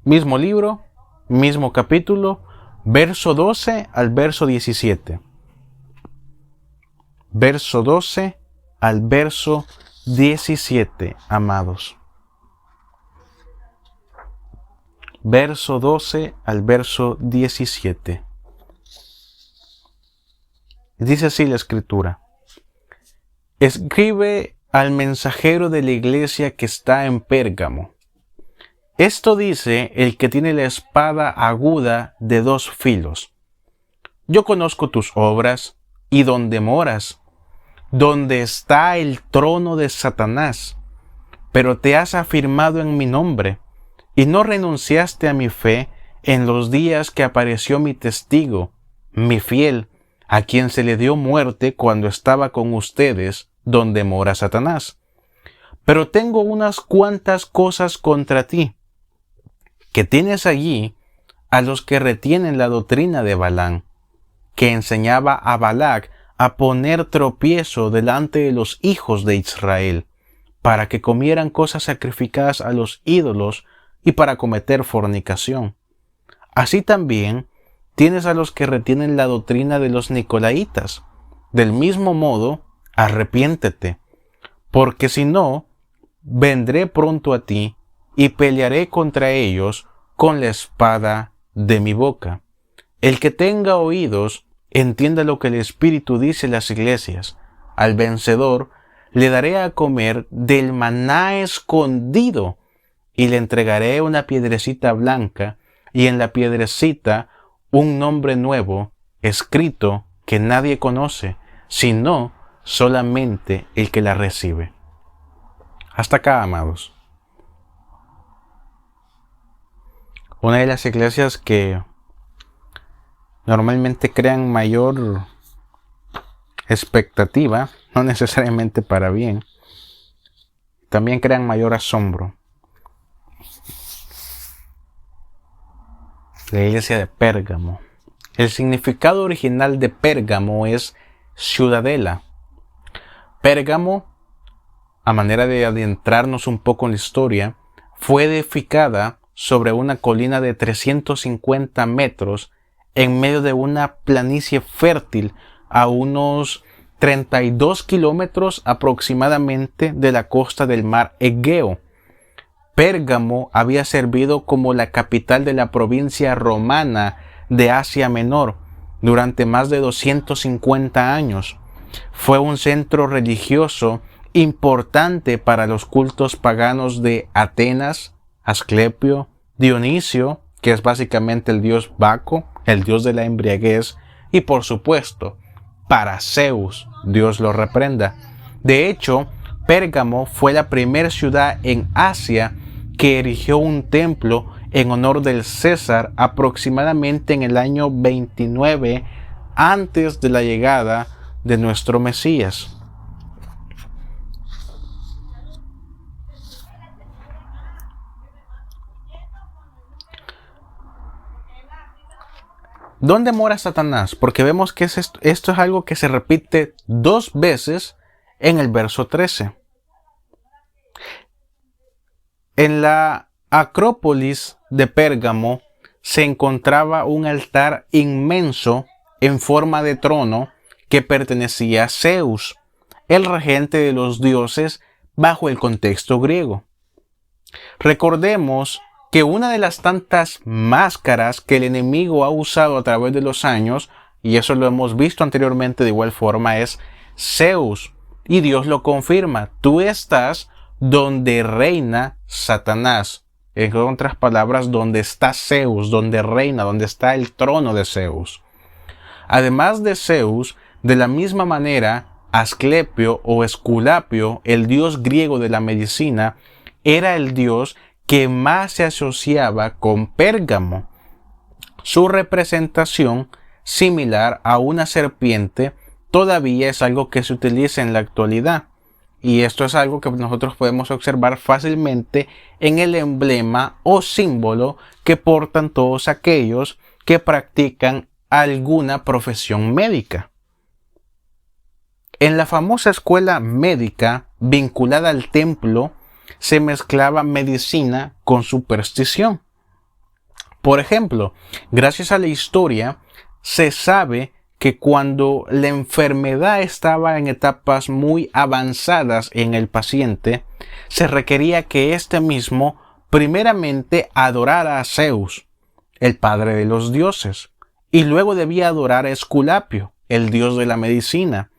Mismo libro, mismo capítulo, verso 12 al verso 17. Verso 12 al verso 17, amados. Verso 12 al verso 17. Dice así la escritura. Escribe al mensajero de la iglesia que está en Pérgamo. Esto dice el que tiene la espada aguda de dos filos. Yo conozco tus obras y donde moras, donde está el trono de Satanás, pero te has afirmado en mi nombre y no renunciaste a mi fe en los días que apareció mi testigo, mi fiel, a quien se le dio muerte cuando estaba con ustedes donde mora Satanás. Pero tengo unas cuantas cosas contra ti, que tienes allí a los que retienen la doctrina de Balaam, que enseñaba a Balac a poner tropiezo delante de los hijos de Israel, para que comieran cosas sacrificadas a los ídolos y para cometer fornicación. Así también tienes a los que retienen la doctrina de los nicolaitas. Del mismo modo, arrepiéntete, porque si no, vendré pronto a ti y pelearé contra ellos con la espada de mi boca. El que tenga oídos, entienda lo que el Espíritu dice a las iglesias. Al vencedor le daré a comer del maná escondido y le entregaré una piedrecita blanca y en la piedrecita un nombre nuevo escrito que nadie conoce, sino solamente el que la recibe. Hasta acá, amados. Una de las iglesias que normalmente crean mayor expectativa, no necesariamente para bien, también crean mayor asombro. La iglesia de Pérgamo. El significado original de Pérgamo es ciudadela. Pérgamo, a manera de adentrarnos un poco en la historia, fue edificada sobre una colina de 350 metros en medio de una planicie fértil a unos 32 kilómetros aproximadamente de la costa del mar Egeo. Pérgamo había servido como la capital de la provincia romana de Asia Menor durante más de 250 años. Fue un centro religioso importante para los cultos paganos de Atenas, Asclepio, Dionisio, que es básicamente el dios Baco, el dios de la embriaguez, y por supuesto, para Zeus, Dios lo reprenda. De hecho, Pérgamo fue la primera ciudad en Asia que erigió un templo en honor del César aproximadamente en el año 29 antes de la llegada de nuestro Mesías. ¿Dónde mora Satanás? Porque vemos que esto es algo que se repite 2 veces en el verso 13. En la Acrópolis de Pérgamo se encontraba un altar inmenso en forma de trono que pertenecía a Zeus, el regente de los dioses bajo el contexto griego. Recordemos que una de las tantas máscaras que el enemigo ha usado a través de los años, y eso lo hemos visto anteriormente de igual forma, es Zeus. Y Dios lo confirma: tú estás donde reina Satanás. En otras palabras, donde está Zeus, donde reina, donde está el trono de Zeus. Además de Zeus, de la misma manera, Asclepio o Esculapio, el dios griego de la medicina, era el dios que más se asociaba con Pérgamo. Su representación, similar a una serpiente, todavía es algo que se utiliza en la actualidad. Y esto es algo que nosotros podemos observar fácilmente en el emblema o símbolo que portan todos aquellos que practican alguna profesión médica. En la famosa escuela médica vinculada al templo, se mezclaba medicina con superstición. Por ejemplo, gracias a la historia, se sabe que cuando la enfermedad estaba en etapas muy avanzadas en el paciente, se requería que éste mismo primeramente adorara a Zeus, el padre de los dioses, y luego debía adorar a Esculapio, el dios de la medicina.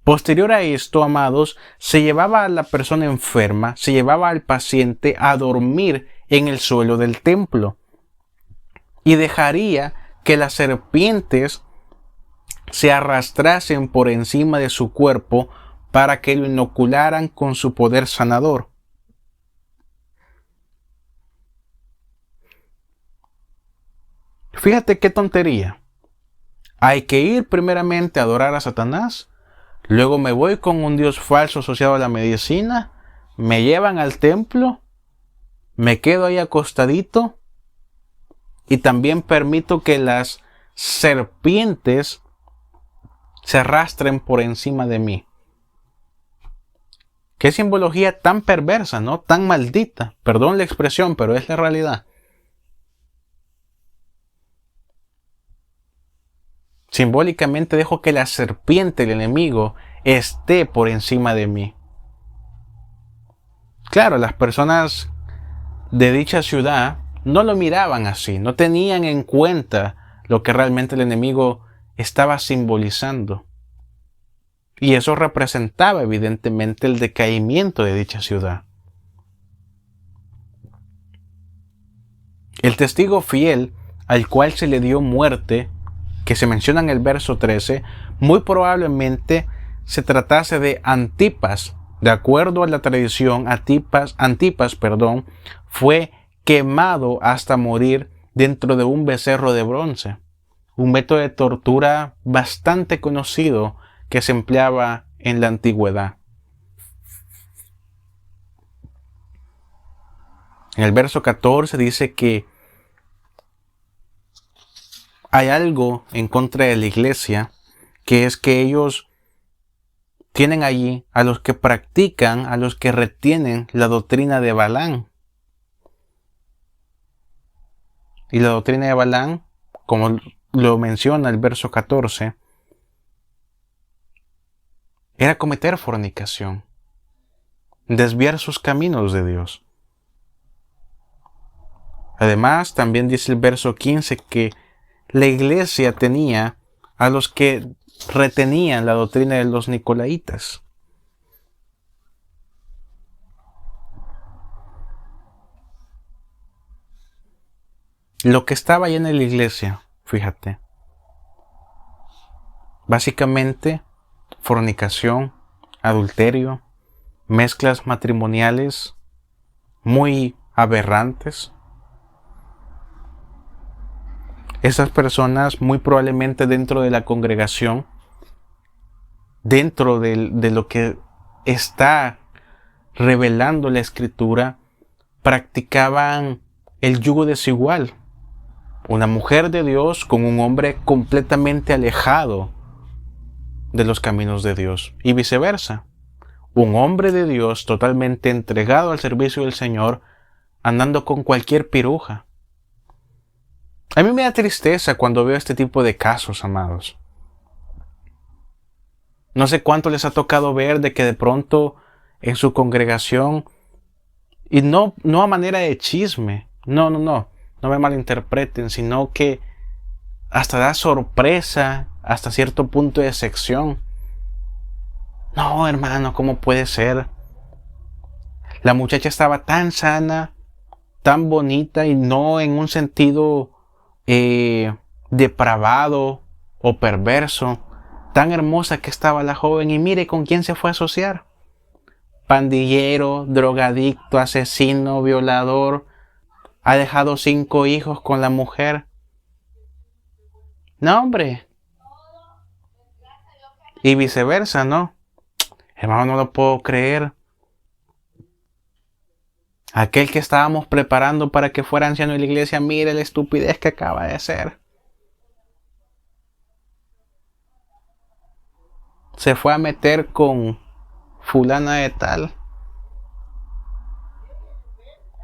Posterior a esto, amados, se llevaba a la persona enferma, se llevaba al paciente a dormir en el suelo del templo y dejaría que las serpientes se arrastrasen por encima de su cuerpo para que lo inocularan con su poder sanador. Fíjate qué tontería. Hay que ir primeramente a adorar a Satanás. Luego me voy con un dios falso asociado a la medicina, me llevan al templo, me quedo ahí acostadito y también permito que las serpientes se arrastren por encima de mí. Qué simbología tan perversa, ¿no? Tan maldita. Perdón la expresión, pero es la realidad. Simbólicamente dejo que la serpiente, el enemigo, esté por encima de mí. Claro, las personas de dicha ciudad no lo miraban así, no tenían en cuenta lo que realmente el enemigo estaba simbolizando. Y eso representaba evidentemente el decaimiento de dicha ciudad. El testigo fiel al cual se le dio muerte, que se menciona en el verso 13, muy probablemente se tratase de Antipas. De acuerdo a la tradición, Antipas, fue quemado hasta morir dentro de un becerro de bronce, un método de tortura bastante conocido que se empleaba en la antigüedad. En el verso 14 dice que hay algo en contra de la iglesia, que es que ellos tienen allí a los que practican, a los que retienen la doctrina de Balaam. Y la doctrina de Balaam, como lo menciona el verso 14, era cometer fornicación, desviar sus caminos de Dios. Además, también dice el verso 15 que la iglesia tenía a los que retenían la doctrina de los nicolaitas. Lo que estaba ahí en la iglesia, fíjate, básicamente fornicación, adulterio, mezclas matrimoniales muy aberrantes. Esas personas muy probablemente dentro de la congregación, dentro de lo que está revelando la Escritura, practicaban el yugo desigual. Una mujer de Dios con un hombre completamente alejado de los caminos de Dios y viceversa. Un hombre de Dios totalmente entregado al servicio del Señor andando con cualquier piruja. A mí me da tristeza cuando veo este tipo de casos, amados. No sé cuánto les ha tocado ver de que de pronto en su congregación, y no a manera de chisme, no me malinterpreten, sino que hasta da sorpresa, hasta cierto punto de sección. No, hermano, ¿cómo puede ser? La muchacha estaba tan sana, tan bonita, y no en un sentido depravado o perverso. Tan hermosa que estaba la joven, y mire con quién se fue a asociar. Pandillero, drogadicto, asesino, violador. Ha dejado 5 hijos con la mujer. No, hombre. Y viceversa, ¿no? Hermano, no lo puedo creer. Aquel que estábamos preparando para que fuera anciano de la iglesia, mire la estupidez que acaba de hacer. Se fue a meter con fulana de tal.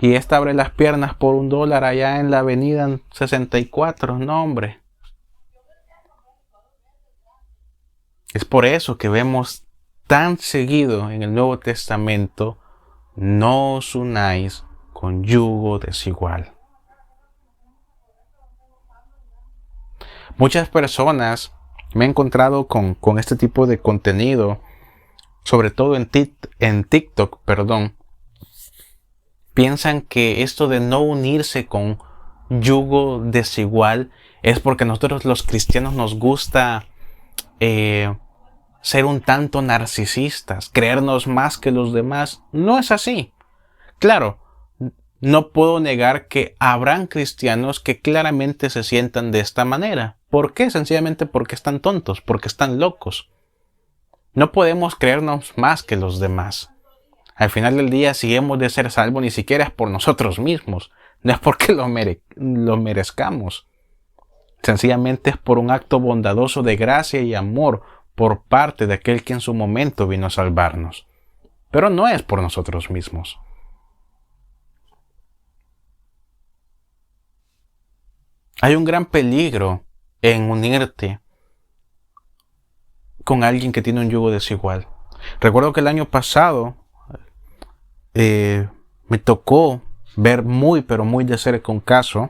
Y esta abre las piernas por $1 allá en la avenida 64. No, hombre. Es por eso que vemos tan seguido en el Nuevo Testamento: no os unáis con yugo desigual. Muchas personas me he encontrado con este tipo de contenido, sobre todo en TikTok, piensan que esto de no unirse con yugo desigual es porque nosotros los cristianos nos gusta ser un tanto narcisistas, creernos más que los demás. No es así. Claro, no puedo negar que habrán cristianos que claramente se sientan de esta manera. ¿Por qué? Sencillamente porque están tontos, porque están locos. No podemos creernos más que los demás. Al final del día, si hemos de ser salvos, ni siquiera es por nosotros mismos. No es porque lo merezcamos. Sencillamente es por un acto bondadoso de gracia y amor por parte de aquel que en su momento vino a salvarnos. Pero no es por nosotros mismos. Hay un gran peligro en unirte con alguien que tiene un yugo desigual. Recuerdo que el año pasado me tocó ver muy pero muy de cerca un caso.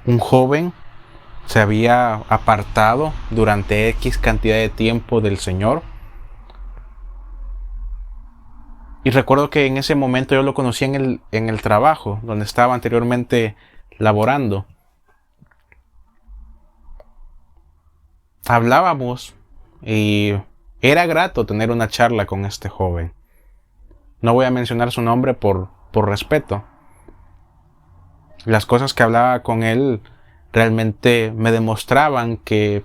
Un joven se había apartado durante X cantidad de tiempo del Señor. Y recuerdo que en ese momento yo lo conocí en el trabajo, donde estaba anteriormente laborando. Hablábamos y era grato tener una charla con este joven. No voy a mencionar su nombre por respeto. Las cosas que hablaba con él realmente me demostraban que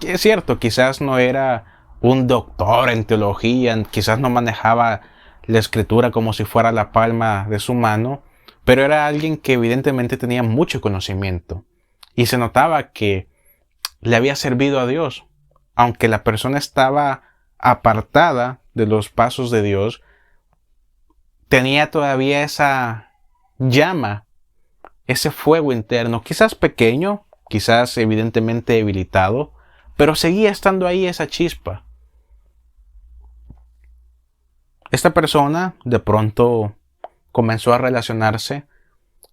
es cierto, quizás no era un doctor en teología, quizás no manejaba la escritura como si fuera la palma de su mano, pero era alguien que evidentemente tenía mucho conocimiento y se notaba que le había servido a Dios. Aunque la persona estaba apartada de los pasos de Dios, tenía todavía esa llama, ese fuego interno, quizás pequeño, quizás evidentemente debilitado, pero seguía estando ahí esa chispa. Esta persona de pronto comenzó a relacionarse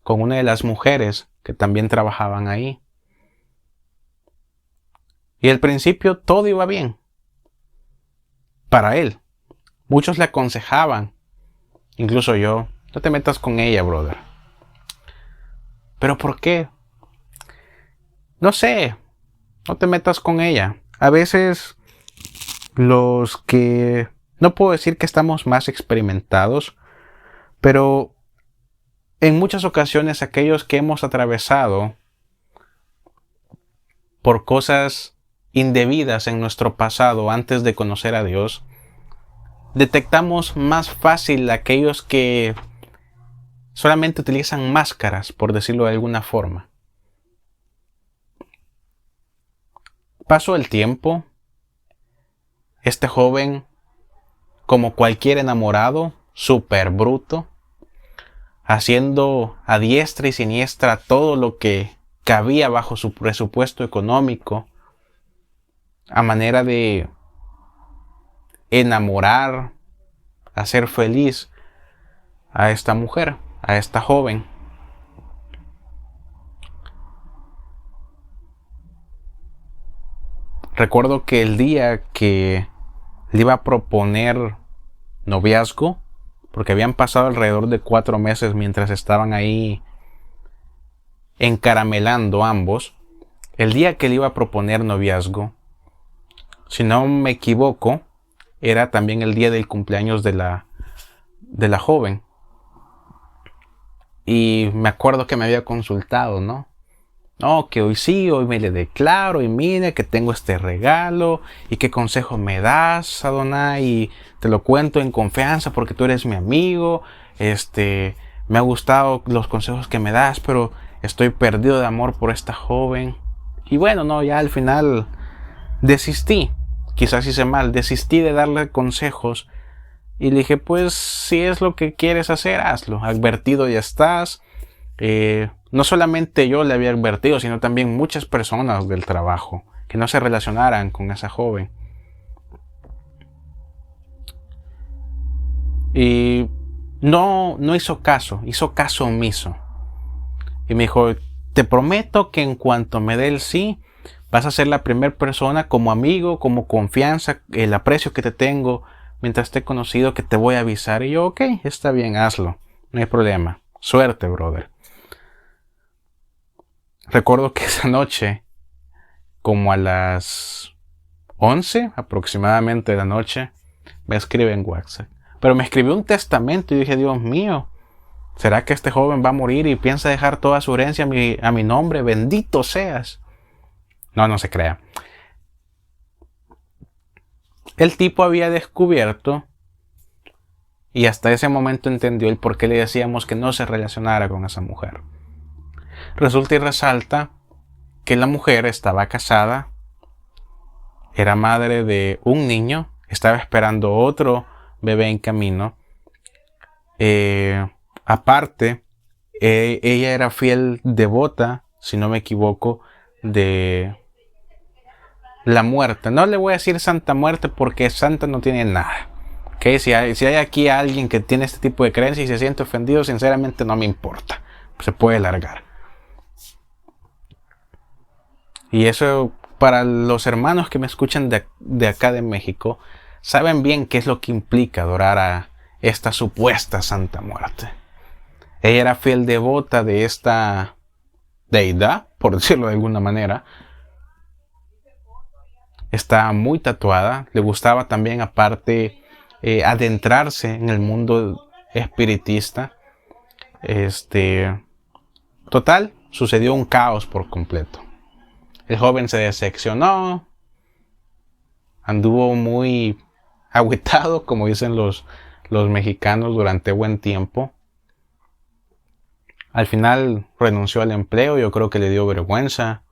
con una de las mujeres que también trabajaban ahí. Y al principio todo iba bien. Para él. Muchos le aconsejaban, incluso yo, no te metas con ella, brother. ¿Pero por qué? No sé, no te metas con ella. A veces los que... No puedo decir que estamos más experimentados, pero en muchas ocasiones aquellos que hemos atravesado por cosas indebidas en nuestro pasado antes de conocer a Dios, detectamos más fácil a aquellos que solamente utilizan máscaras, por decirlo de alguna forma. Pasó el tiempo, este joven, como cualquier enamorado, súper bruto, haciendo a diestra y siniestra todo lo que cabía bajo su presupuesto económico, a manera de enamorar, hacer feliz a esta mujer, a esta joven. Recuerdo que el día que le iba a proponer noviazgo, porque habían pasado alrededor de 4 meses mientras estaban ahí encaramelando ambos, el día que le iba a proponer noviazgo, si no me equivoco, era también el día del cumpleaños de la joven. Y me acuerdo que me había consultado, ¿no? No, que hoy sí, hoy me le declaro y mire que tengo este regalo y qué consejo me das, Adonai, y te lo cuento en confianza porque tú eres mi amigo, me ha gustado los consejos que me das, pero estoy perdido de amor por esta joven. Y bueno, no, ya al final desistí, quizás hice mal, desistí de darle consejos y le dije, pues si es lo que quieres hacer, hazlo, advertido ya estás. No solamente yo le había advertido, sino también muchas personas del trabajo que no se relacionaran con esa joven. Y no hizo caso omiso. Y me dijo, te prometo que en cuanto me dé el sí, vas a ser la primera persona como amigo, como confianza, el aprecio que te tengo mientras te he conocido, que te voy a avisar. Y yo, ok, está bien, hazlo, no hay problema. Suerte, brother. Recuerdo que esa noche, como a las 11 aproximadamente de la noche, me escribe en WhatsApp. Pero me escribió un testamento y dije, Dios mío, ¿será que este joven va a morir y piensa dejar toda su herencia a mi nombre? Bendito seas. No se crea. El tipo había descubierto y hasta ese momento entendió el por qué le decíamos que no se relacionara con esa mujer. Resulta y resalta que la mujer estaba casada, era madre de un niño, estaba esperando otro bebé en camino. Aparte, ella era fiel devota, si no me equivoco, de la muerte. No le voy a decir Santa Muerte porque Santa no tiene nada. ¿Okay? Si hay aquí alguien que tiene este tipo de creencia y se siente ofendido, sinceramente no me importa. Se puede largar. Y eso, para los hermanos que me escuchan de acá de México, saben bien qué es lo que implica adorar a esta supuesta Santa Muerte. Ella era fiel devota de esta deidad, por decirlo de alguna manera. Está muy tatuada. Le gustaba también, aparte, adentrarse en el mundo espiritista. Total, sucedió un caos por completo. El joven se decepcionó, anduvo muy agüitado, como dicen los mexicanos, durante buen tiempo. Al final renunció al empleo. Yo creo que le dio vergüenza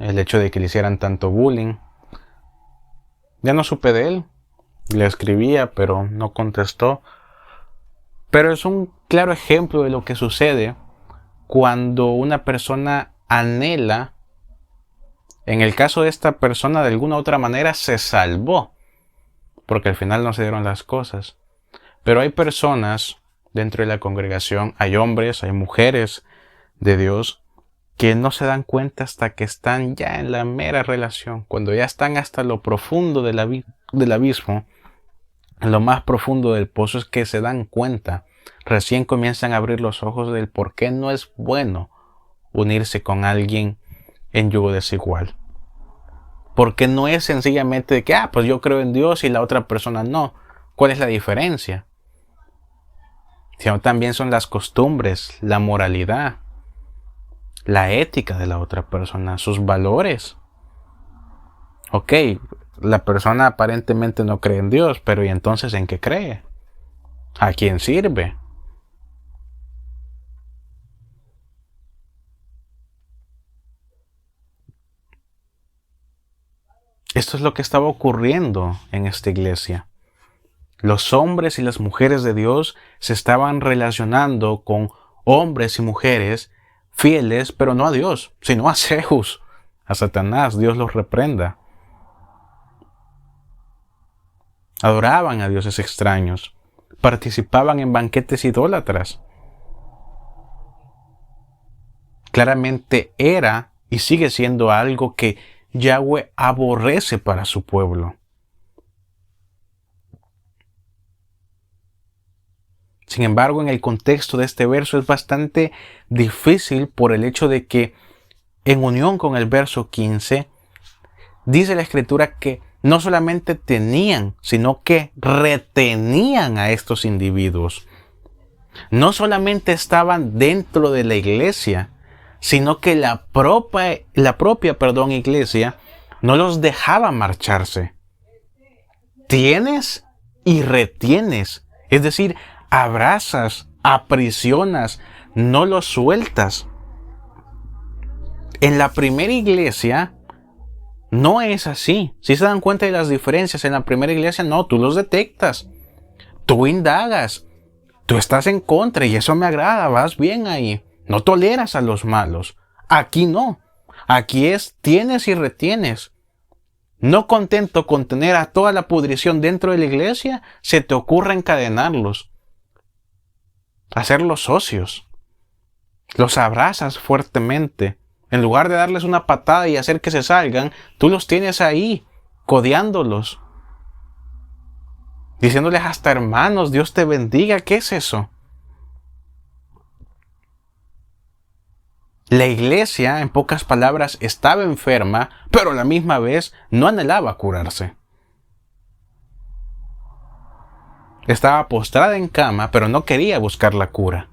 el hecho de que le hicieran tanto bullying. Ya no supe de él. Le escribía, pero no contestó. Pero es un claro ejemplo de lo que sucede cuando una persona anhela. En el caso de esta persona, de alguna u otra manera se salvó, porque al final no se dieron las cosas. Pero hay personas dentro de la congregación, hay hombres, hay mujeres de Dios, que no se dan cuenta hasta que están ya en la mera relación, cuando ya están hasta lo profundo del abismo, en lo más profundo del pozo, es que se dan cuenta. Recién comienzan a abrir los ojos del por qué no es bueno unirse con alguien en yugo desigual. Porque no es sencillamente de que, pues yo creo en Dios y la otra persona no. ¿Cuál es la diferencia? Sino también son las costumbres, la moralidad, la ética de la otra persona, sus valores. Ok, la persona aparentemente no cree en Dios, pero ¿y entonces en qué cree? ¿A quién sirve? Esto es lo que estaba ocurriendo en esta iglesia. Los hombres y las mujeres de Dios se estaban relacionando con hombres y mujeres fieles, pero no a Dios, sino a Zeus, a Satanás. Dios los reprenda. Adoraban a dioses extraños, participaban en banquetes idólatras. Claramente era y sigue siendo algo que Yahweh aborrece para su pueblo. Sin embargo, en el contexto de este verso es bastante difícil por el hecho de que, en unión con el verso 15, dice la Escritura que no solamente tenían, sino que retenían a estos individuos. No solamente estaban dentro de la iglesia, sino que la propia iglesia no los dejaba marcharse. Tienes y retienes, es decir, abrazas, aprisionas, no los sueltas. En la primera iglesia no es así. Si se dan cuenta de las diferencias en la primera iglesia, no, tú los detectas, tú indagas, tú estás en contra y eso me agrada, vas bien ahí. No toleras a los malos. Aquí no. Aquí es tienes y retienes. No contento con tener a toda la pudrición dentro de la iglesia, se te ocurre encadenarlos, hacerlos socios. Los abrazas fuertemente. En lugar de darles una patada y hacer que se salgan, tú los tienes ahí, codeándolos, diciéndoles hasta hermanos, Dios te bendiga. ¿Qué es eso? La iglesia, en pocas palabras, estaba enferma, pero a la misma vez no anhelaba curarse. Estaba postrada en cama, pero no quería buscar la cura.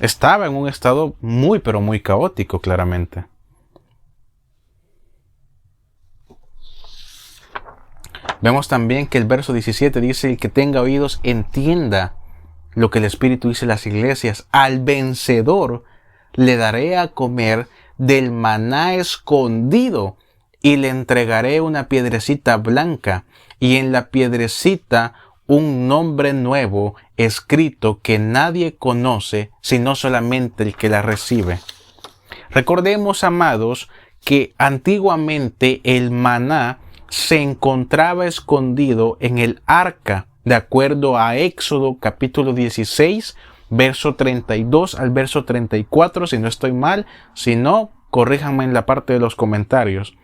Estaba en un estado muy, pero muy caótico, claramente. Vemos también que el verso 17 dice: el que tenga oídos entienda lo que el Espíritu dice a las iglesias. Al vencedor le daré a comer del maná escondido y le entregaré una piedrecita blanca y en la piedrecita un nombre nuevo escrito que nadie conoce sino solamente el que la recibe. Recordemos, amados, que antiguamente el maná se encontraba escondido en el arca, de acuerdo a Éxodo capítulo 16, verso 32 al verso 34, si no estoy mal. Si no, corríjanme en la parte de los comentarios.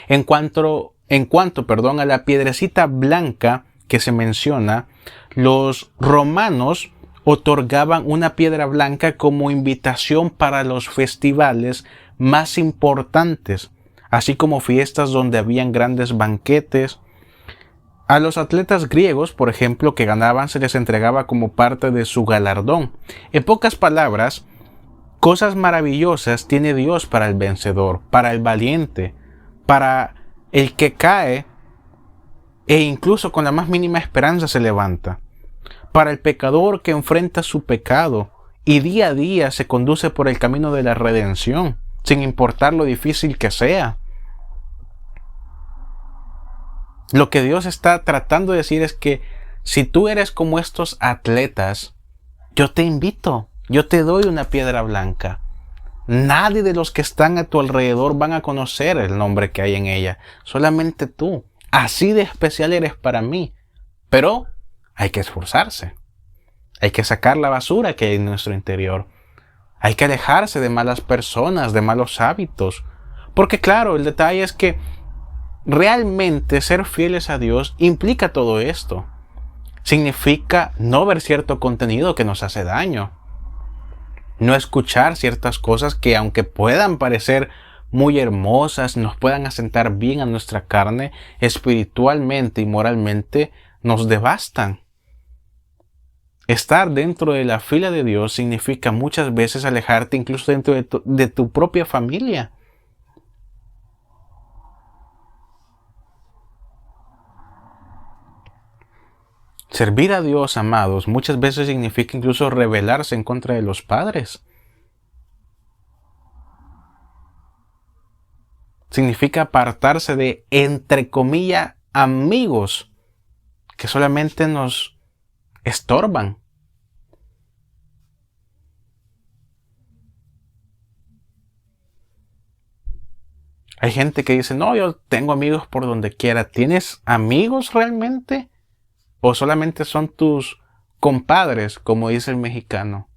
En cuanto, a la piedrecita blanca que se menciona, los romanos otorgaban una piedra blanca como invitación para los festivales más importantes, así como fiestas donde habían grandes banquetes. A los atletas griegos, por ejemplo, que ganaban, se les entregaba como parte de su galardón. En pocas palabras, cosas maravillosas tiene Dios para el vencedor, para el valiente, para el que cae e incluso con la más mínima esperanza se levanta, para el pecador que enfrenta su pecado y día a día se conduce por el camino de la redención, sin importar lo difícil que sea. Lo que Dios está tratando de decir es que si tú eres como estos atletas, yo te invito, yo te doy una piedra blanca. Nadie de los que están a tu alrededor van a conocer el nombre que hay en ella, solamente tú. Así de especial eres para mí. Pero hay que esforzarse. Hay que sacar la basura que hay en nuestro interior. Hay que alejarse de malas personas, de malos hábitos. Porque claro, el detalle es que realmente ser fieles a Dios implica todo esto. Significa no ver cierto contenido que nos hace daño. No escuchar ciertas cosas que, aunque puedan parecer muy hermosas, nos puedan asentar bien a nuestra carne, espiritualmente y moralmente nos devastan. Estar dentro de la fila de Dios significa muchas veces alejarte incluso dentro de tu propia familia. Servir a Dios, amados, muchas veces significa incluso rebelarse en contra de los padres. Significa apartarse de, entre comillas, amigos que solamente nos estorban. Hay gente que dice, no, yo tengo amigos por donde quiera. ¿Tienes amigos realmente? ¿O solamente son tus compadres, como dice el mexicano?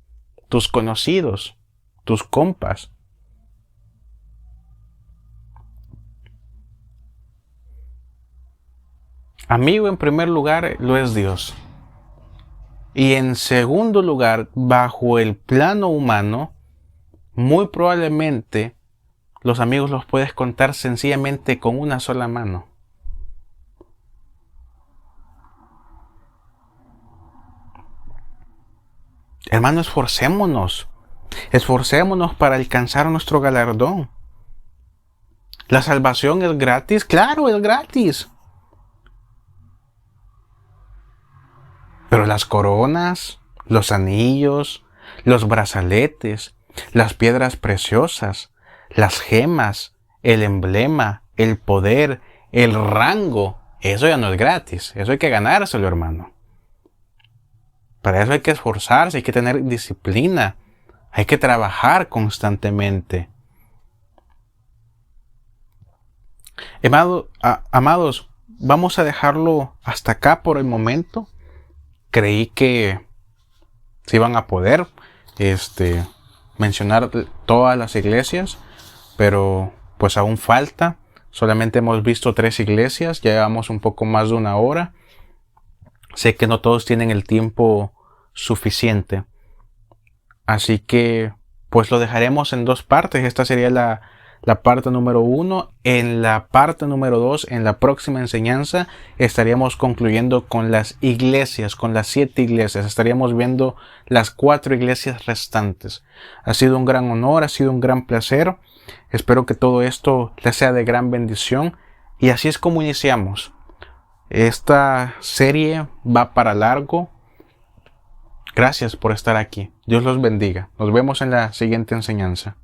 Tus conocidos, tus compas. Amigo en primer lugar lo es Dios. Y en segundo lugar, bajo el plano humano, muy probablemente los amigos los puedes contar sencillamente con una sola mano. Hermano, esforcémonos para alcanzar nuestro galardón. ¿La salvación es gratis? Claro, es gratis. Pero las coronas, los anillos, los brazaletes, las piedras preciosas, las gemas, el emblema, el poder, el rango, eso ya no es gratis. Eso hay que ganárselo, hermano. Para eso hay que esforzarse, hay que tener disciplina, hay que trabajar constantemente. Amados, vamos a dejarlo hasta acá por el momento. Creí que se iban a poder mencionar todas las iglesias, pero pues aún falta. Solamente hemos visto 3 iglesias, ya llevamos un poco más de 1 hora. Sé que no todos tienen el tiempo suficiente. Así que pues lo dejaremos en 2 partes. Esta sería la parte número 1. En la parte número 2, en la próxima enseñanza, estaríamos concluyendo con las iglesias, con las 7 iglesias. Estaríamos viendo las 4 iglesias restantes. Ha sido un gran honor, ha sido un gran placer. Espero que todo esto les sea de gran bendición. Y así es como iniciamos. Esta serie va para largo. Gracias por estar aquí. Dios los bendiga. Nos vemos en la siguiente enseñanza.